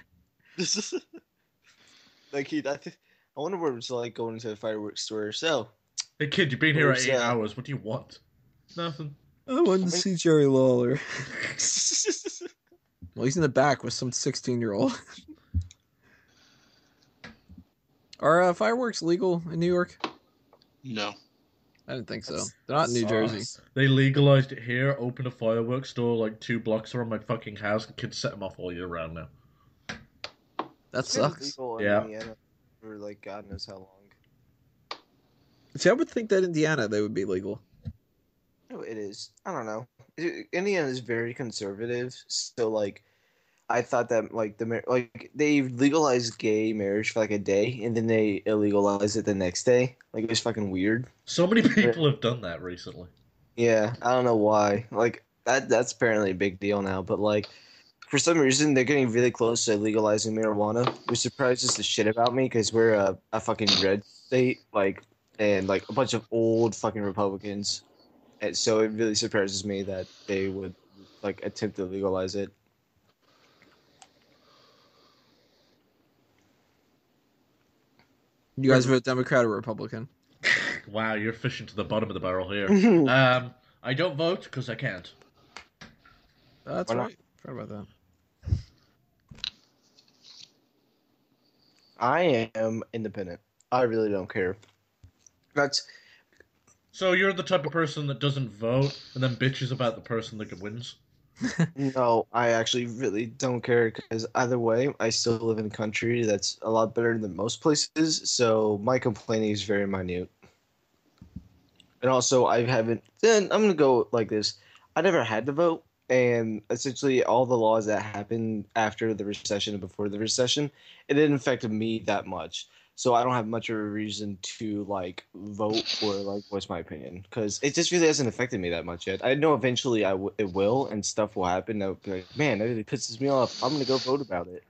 Like I wonder what it's like going to a fireworks store. So, Hey kid, you've been here Where's 8 that? hours. What do you want? Nothing. I wanted to see Jerry Lawler. Well, he's in the back with some 16-year-old. Are fireworks legal in New York? No. I didn't think so. That's- They're not in New sucks. Jersey. They legalized it here, opened a fireworks store like 2 blocks from my fucking house, and kids set them off all year round now. That It's been sucks. legal in Yeah. Indiana for like God knows how long. See, I would think that Indiana, they would be legal. No, it is. I don't know. Indiana is very conservative, so like, I thought that like they legalized gay marriage for like a day, and then they illegalized it the next day. Like it was fucking weird. So many people have done that recently. Yeah, I don't know why. Like that's apparently a big deal now, but like for some reason they're getting really close to legalizing marijuana, which surprises the shit about me because we're a fucking red state, like, and like a bunch of old fucking Republicans, and so it really surprises me that they would like attempt to legalize it. You guys vote Democrat or Republican? Wow, you're fishing to the bottom of the barrel here. I don't vote because I can't. That's Why not? right. Forgot about that. I am independent. I really don't care. That's So you're the type of person that doesn't vote and then bitches about the person that wins? no, I actually really don't care because either way, I still live in a country that's a lot better than most places. So my complaining is very minute. And also, I haven't. Then I'm gonna go like this. I never had to vote, and essentially all the laws that happened after the recession and before the recession, it didn't affect me that much. So I don't have much of a reason to like vote or like what's my opinion because it just really hasn't affected me that much yet. I know eventually it will and stuff will happen. I'll be like, man, that really pisses me off. I'm gonna go vote about it.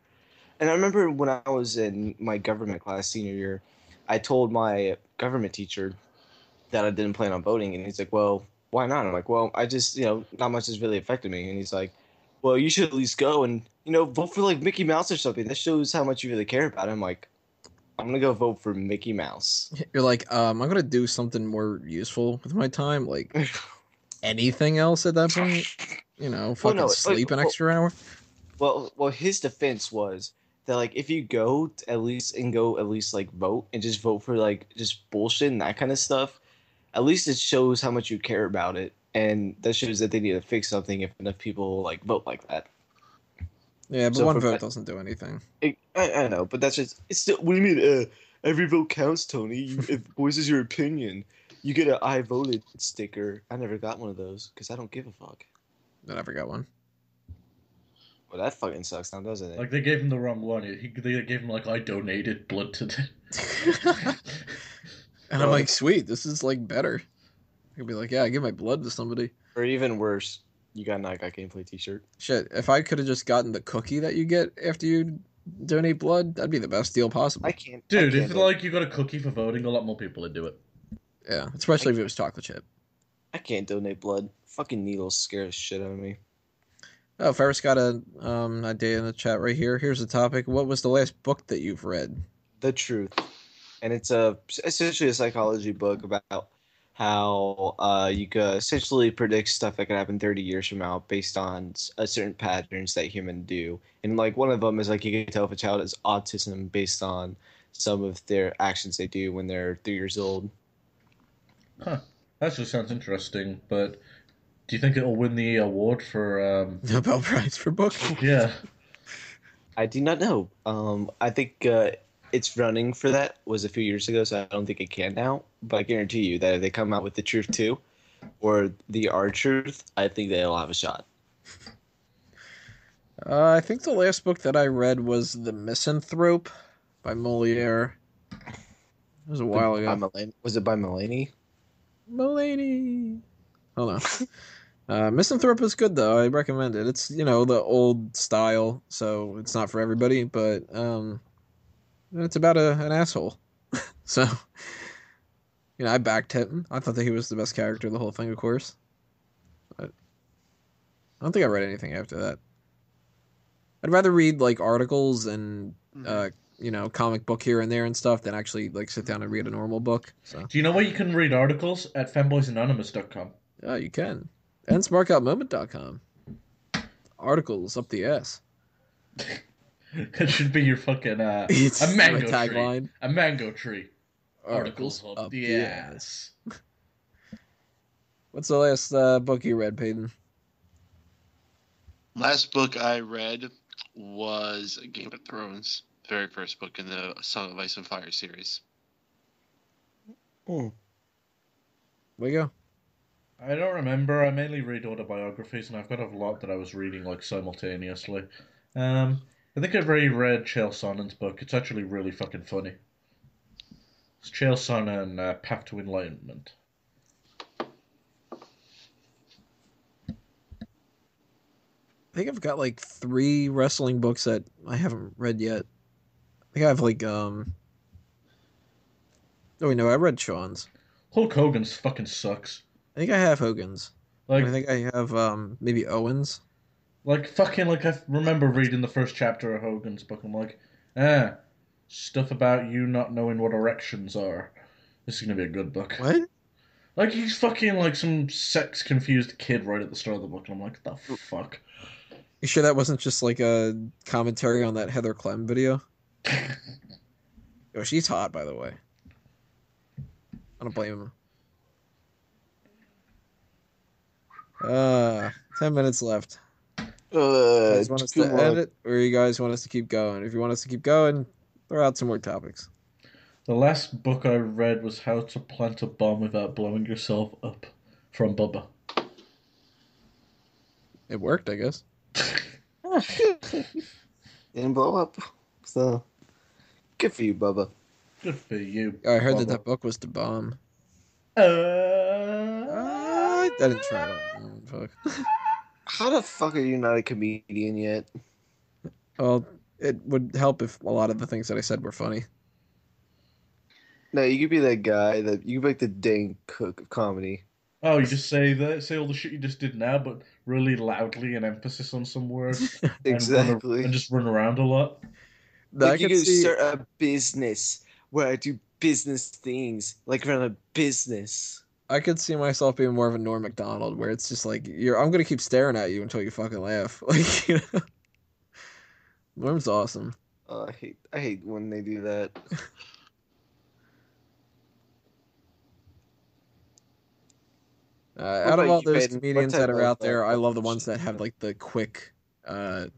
And I remember when I was in my government class senior year, I told my government teacher that I didn't plan on voting, and he's like, "Well, why not?" I'm like, "Well, I just not much has really affected me." And he's like, "Well, you should at least go and vote for like Mickey Mouse or something. That shows how much you really care about it." I'm like, I'm gonna go vote for Mickey Mouse. You're like, I'm gonna do something more useful with my time, like anything else at that point. Fucking no, sleep an extra hour. Well, his defense was that like if you go at least like vote and just vote for like just bullshit and that kind of stuff, at least it shows how much you care about it, and that shows that they need to fix something if enough people like vote like that. Yeah, but So one for vote that- doesn't do anything. I know, but that's just it's still. What do you mean? Every vote counts, Tony. It voices your opinion. You get a "I voted" sticker. I never got one of those because I don't give a fuck. I never got one. Well, that fucking sucks now, doesn't it? Like they gave him the wrong one. They gave him like I donated blood to the. And I'm like, sweet, this is like better. I could be like, yeah, I give my blood to somebody. Or even worse, you got an I Got Gameplay t-shirt. Shit, if I could have just gotten the cookie that you get after you donate blood, that'd be the best deal possible. Dude, if like you got a cookie for voting, a lot more people would do it. Yeah, especially if it was chocolate chip. I can't donate blood. Fucking needles scare the shit out of me. Oh, Ferris got a idea in the chat right here. Here's the topic. What was the last book that you've read? The Truth. And it's essentially a psychology book about how you could essentially predict stuff that could happen 30 years from now based on certain patterns that humans do. And like one of them is like you can tell if a child has autism based on some of their actions they do when they're 3 years old. Huh. That just sounds interesting, but do you think it'll win the award for Nobel Prize for book? Yeah. I do not know. I think its running for that was a few years ago, so I don't think it can now. But I guarantee you that if they come out with The Truth 2 or The Our Truth, I think they'll have a shot. I think the last book that I read was The Misanthrope by Moliere. It was a while ago. Was it by Mulaney? Mulaney. Hold on. Misanthrope is good though. I recommend it. It's the old style, so it's not for everybody, but it's about an asshole. So I backed him. I thought that he was the best character of the whole thing, of course. But I don't think I read anything after that. I'd rather read like articles and comic book here and there and stuff than actually like sit down and read a normal book. So Do you know where you can read articles? At fanboysanonymous.com. yeah, you can. And smarkoutmoment.com. Articles up the ass. It should be your fucking It's a mango my tagline. tree. A mango tree. Articles up the ass. What's the last book you read, Paden? Last book I read was Game of Thrones, very first book in the Song of Ice and Fire series. There you go. I don't remember. I mainly read autobiographies, and I've got a lot that I was reading like simultaneously. I think I've already read Chael Sonnen's book. It's actually really fucking funny. It's Chael Sonnen, Path to Enlightenment. I think I've got like 3 wrestling books that I haven't read yet. I think I have like Oh wait, no, I read Sean's. Hulk Hogan's fucking sucks. I think I have Hogan's. Like I think I have maybe Owens. Like I remember reading the first chapter of Hogan's book. I'm like, stuff about you not knowing what erections are. This is gonna be a good book. What? Like he's fucking like some sex confused kid right at the start of the book, and I'm like, the fuck. You sure that wasn't just like a commentary on that Heather Clem video? Oh, she's hot, by the way. I don't blame him. 10 minutes left. You guys want us to end it, or you guys want us to keep going? If you want us to keep going, throw out some more topics. The last book I read was How to Plant a Bomb Without Blowing Yourself Up from Bubba. It worked, I guess. Didn't blow up. So, good for you, Bubba. Good for you. I heard Bubba. that book was to bomb. I didn't try it. Fuck. How the fuck are you not a comedian yet? Well, it would help if a lot of the things that I said were funny. No, you could be that guy that you could be like the Dane Cook of comedy. Oh, you just say all the shit you just did now, but really loudly and emphasis on some words. Exactly. And just run around a lot. Like you could start a business where I do business things, like run a business. I could see myself being more of a Norm Macdonald, where it's just like I'm gonna keep staring at you until you fucking laugh. Like Norm's awesome. I hate when they do that. Out of all those Paden? comedians that are out there, I love the ones that questions have like the quick-witted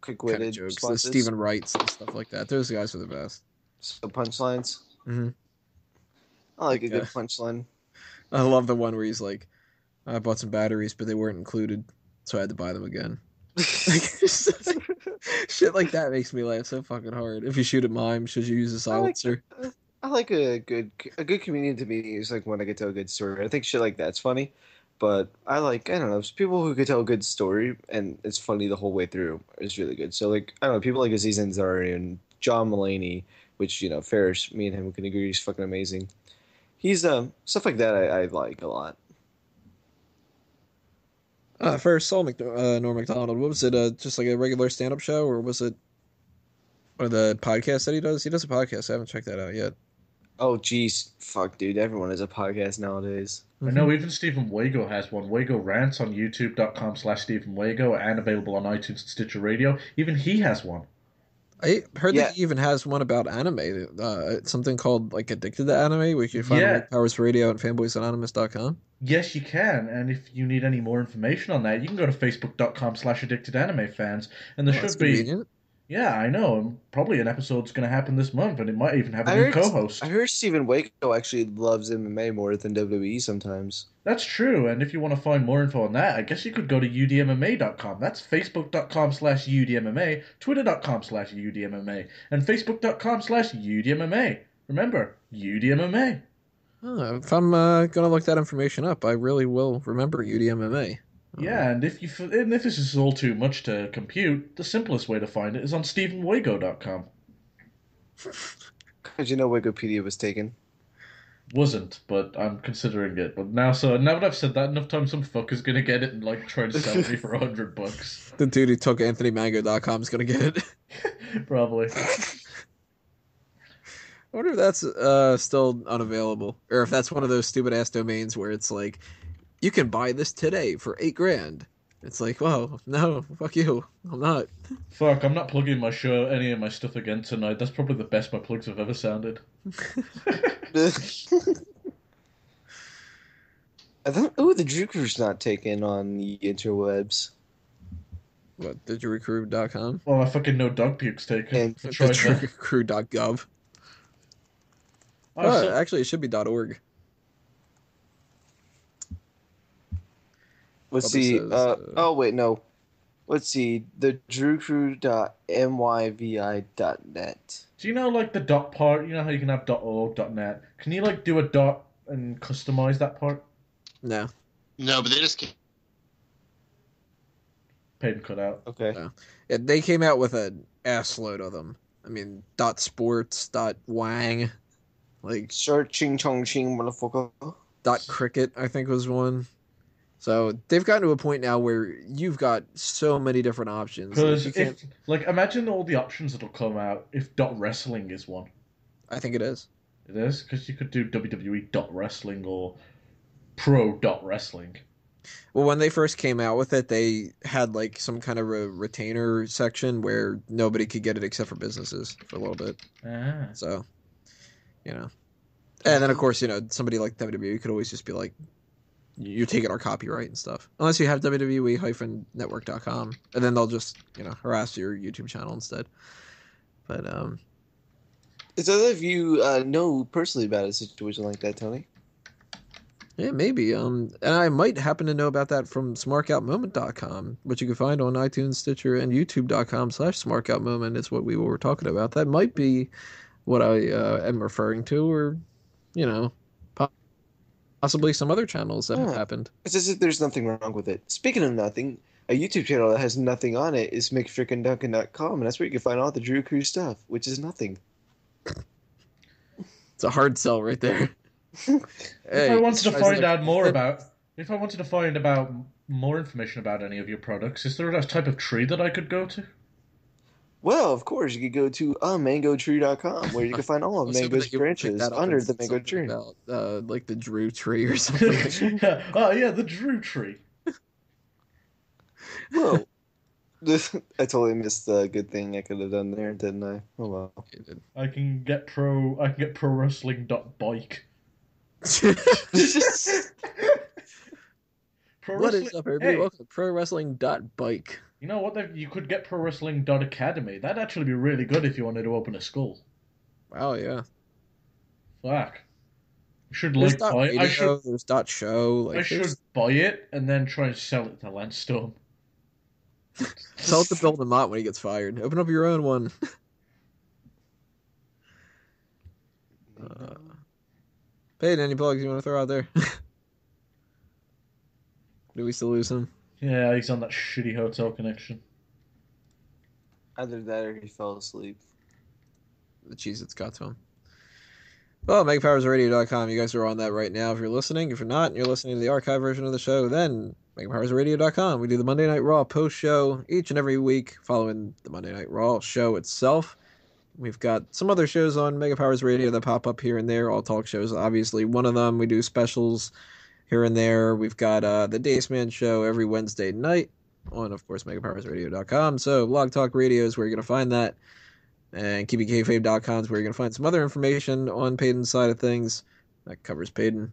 kind of jokes, responses? the Stephen Wrights and stuff like that. Those guys are the best. So punchlines. Mm-hmm. I like a good punchline. I love the one where he's like, I bought some batteries, but they weren't included, so I had to buy them again. Like, shit like that makes me laugh so fucking hard. If you shoot at mime, should you use a I like silencer? I like a good comedian to me is like when I get to tell a good story. I think shit like that's funny, but I don't know people who could tell a good story and it's funny the whole way through is really good. So like I don't know people like Aziz Ansari and John Mulaney, which Ferris, me and him can agree he's fucking amazing. He's stuff like that I like a lot. First saw Norm Macdonald. What was it? Just like a regular stand-up show, or was it one of the podcasts that he does? He does a podcast. I haven't checked that out yet. Oh geez, fuck dude, everyone has a podcast nowadays. I know even Stephen Wago has one. Wago rants on youtube.com/Stephen Wago and available on iTunes and Stitcher Radio. Even he has one. I heard Yeah, that he even has one about anime. Something called like Addicted to Anime, which you can find on Yeah, Weak Powers Radio and fanboysanonymous.com. yes, you can. And if you need any more information on that, you can go to facebook.com/addictedanimefans. And there Oh, that's should be, convenient. yeah, I know, and probably an episode's going to happen this month, and it might even have a I new heard I co-host. heard Stephen Waco actually loves MMA more than WWE sometimes. That's true, and if you want to find more info on that, I guess you could go to udmma.com. That's facebook.com/udmma, twitter.com/udmma, and facebook.com/udmma. Remember, udmma. If I'm gonna look that information up, I really will remember UDMMA. Yeah, and if this is all too much to compute, the simplest way to find it is on stephenwago.com. Because Wikipedia was taken. Wasn't, but I'm considering it. But now that I've said that enough times, some fucker's gonna get it and like try to sell it me for $100. The dude who took AnthonyMango.com is gonna get it. Probably. I wonder if that's still unavailable, or if that's one of those stupid ass domains where it's like, you can buy this today for $8,000. It's like, well, no, fuck you, I'm not. Fuck, I'm not plugging any of my stuff again tonight. That's probably the best my plugs have ever sounded. The Drew Crew's not taken on the interwebs. What, didyourrecruit.com? Well, I fucking know dog puke's taken. And I tried that. Didyourrecruit.gov. Oh, Actually, it should be .org. Let's Bubba see. says, Oh wait, no. Let's see. The drewcrew.myvi.net. do you know like the dot part? You know how you can have .org, .net? Can you like do a dot and customize that part? no. No, but they just can't. Paden cut out. Okay. No. They came out with an ass load of them. I mean, .sports, .wang, like Searching chong ching motherfucker. .cricket, I think was one. So they've gotten to a point now where you've got so many different options. Because Like, you can't... imagine all the options that'll come out if dot wrestling is one. I think it is. It is because you could do WWE dot wrestling or pro dot wrestling. Well, when they first came out with it, they had like some kind of a retainer section where nobody could get it except for businesses for a little bit. Ah. So, and then of course, somebody like WWE could always just be like, you're taking our copyright and stuff. Unless you have WWE-network.com. And then they'll just, harass your YouTube channel instead. But, Is other of you know personally about a situation like that, Tony? yeah, maybe. And I might happen to know about that from smarkoutmoment.com, which you can find on iTunes, Stitcher, and youtube.com/smarkoutmoment is what we were talking about. That might be what I am referring to, or, possibly some other channels that have happened. It's as if there's nothing wrong with it. Speaking of nothing, a YouTube channel that has nothing on it is McFrickinDuncan.com, and that's where you can find all the Drew Crew stuff, which is nothing. It's a hard sell right there. If I wanted to find out more about, if I wanted to find about more information about any of your products, is there a type of tree that I could go to? Well, of course, you could go to amangotree.com, where you can find all of Mango's branches under the mango tree. About, like the Drew tree or something. Oh, yeah, the Drew tree. Whoa. I totally missed the good thing I could have done there, didn't I? Oh well. I can get pro wrestling.bike. What is up, everybody? Hey, Welcome to ProWrestling.bike. you know what? You could get pro wrestling.academy. That'd actually be really good if you wanted to open a school. Wow, yeah. Fuck. Should There's like buy. .radio, there's .show. Like, I should buy it and then try and sell it to Lance Storm. Tell it to build a mott when he gets fired. Open up your own one. Paden, any plugs you want to throw out there? Do we still lose him? Yeah, he's on that shitty hotel connection. Either that or he fell asleep. The Cheez-Its got to him. Well, megapowersradio.com. You guys are on that right now if you're listening. If you're not and you're listening to the archive version of the show, then megapowersradio.com. We do the Monday Night Raw post-show each and every week following the Monday Night Raw show itself. We've got some other shows on Mega Powers Radio that pop up here and there, all talk shows. Obviously, one of them, we do specials here and there. We've got the Daceman show every Wednesday night on, of course, megapowersradio.com. So Blog Talk Radio is where you're going to find that. And keepingkayfabe.com is where you're going to find some other information on Paden's side of things. That covers Paden.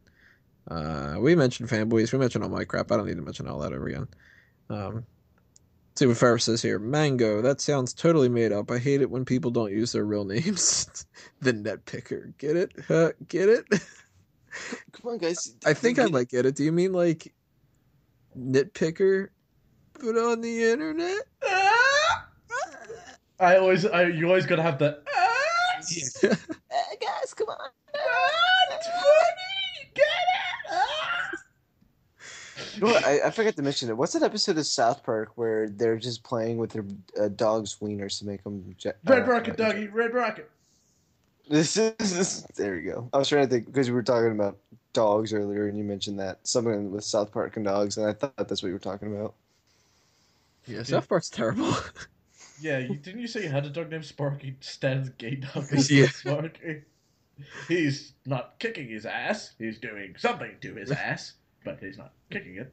We mentioned Fanboys. We mentioned all my crap. I don't need to mention all that over again. See what Ferris says here. Mango. That sounds totally made up. I hate it when people don't use their real names. The net picker. Get it? Get it? Come on, guys. I think I might get it. Do you mean like nitpicker put on the internet? You always gotta have the. Guys, come on. It's funny. Get it. You know what? I forgot to mention it. What's that episode of South Park where they're just playing with their dog's wieners to make them... Red Rocket, doggy. Red Rocket. There you go. I was trying to think, because we were talking about dogs earlier, and you mentioned that. Something with South Park and dogs, and I thought that's what you were talking about. Yeah, South Park's terrible. Yeah, didn't you say you had a dog named Sparky? Stan's gay dog Yeah. Sparky. He's not kicking his ass. He's doing something to his ass, but he's not kicking it.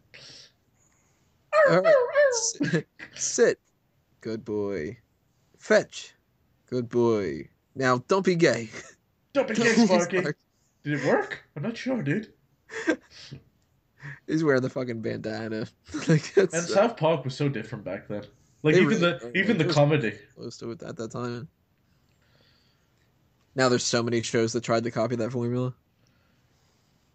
All right. Sit. Good boy. Fetch. Good boy. Now, don't be gay. Don't be gay, Sparky. Did it work? I'm not sure, dude. He's wearing the fucking bandana. And South Park was so different back then. Like even the comedy. Close to it at that time. Now there's so many shows that tried to copy that formula.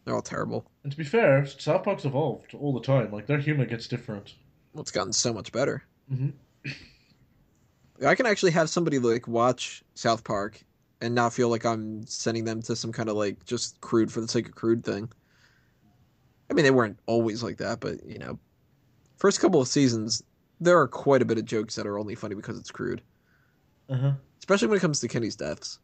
They're all terrible. And to be fair, South Park's evolved all the time. Like their humor gets different. Well, it's gotten so much better. Mm-hmm. I can actually have somebody like watch South Park and not feel like I'm sending them to some kind of like just crude for the sake of crude thing. I mean, they weren't always like that, but you know, first couple of seasons, there are quite a bit of jokes that are only funny because it's crude. Uh-huh. Especially when it comes to Kenny's deaths.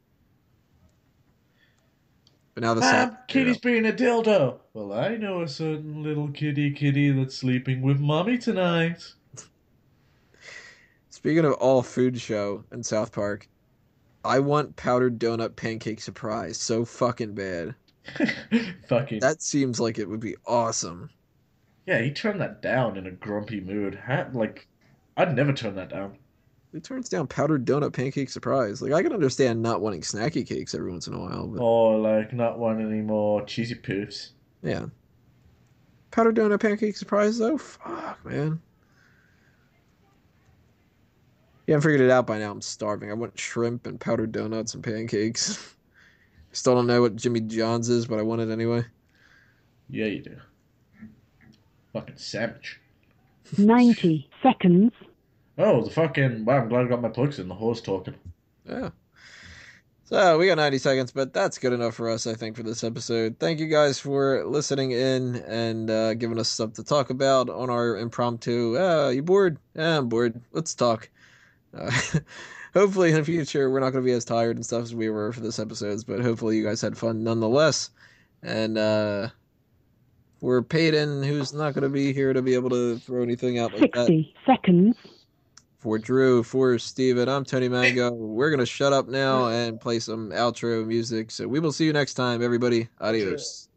But now the Kitty's being a dildo. Well, I know a certain little kitty that's sleeping with mommy tonight. Speaking of all food show in South Park, I want powdered donut pancake surprise so fucking bad. Fucking. That seems like it would be awesome. Yeah, he turned that down in a grumpy mood. Like, I'd never turn that down. Who turns down powdered donut pancake surprise? Like, I can understand not wanting snacky cakes every once in a while, but... Or, like, not wanting any more cheesy poofs. Yeah. Powdered donut pancake surprise, though? Fuck, man. Yeah, I figured it out by now. I'm starving. I want shrimp and powdered donuts and pancakes. Still don't know what Jimmy John's is, but I want it anyway. Yeah, you do. Fucking savage. 90 seconds. Oh, the fucking... Wow, I'm glad I got my plugs in. The horse talking. Yeah. So, we got 90 seconds, but that's good enough for us, I think, for this episode. Thank you guys for listening in and giving us stuff to talk about on our impromptu. You bored? Yeah, I'm bored. Let's talk. Hopefully in the future we're not going to be as tired and stuff as we were for this episodes, but hopefully you guys had fun nonetheless. And we're Paden, who's not going to be here to be able to throw anything out like 60 seconds. For Drew, for Steven, I'm Tony Mango. We're going to shut up now and play some outro music. So we will see you next time, everybody. Adios.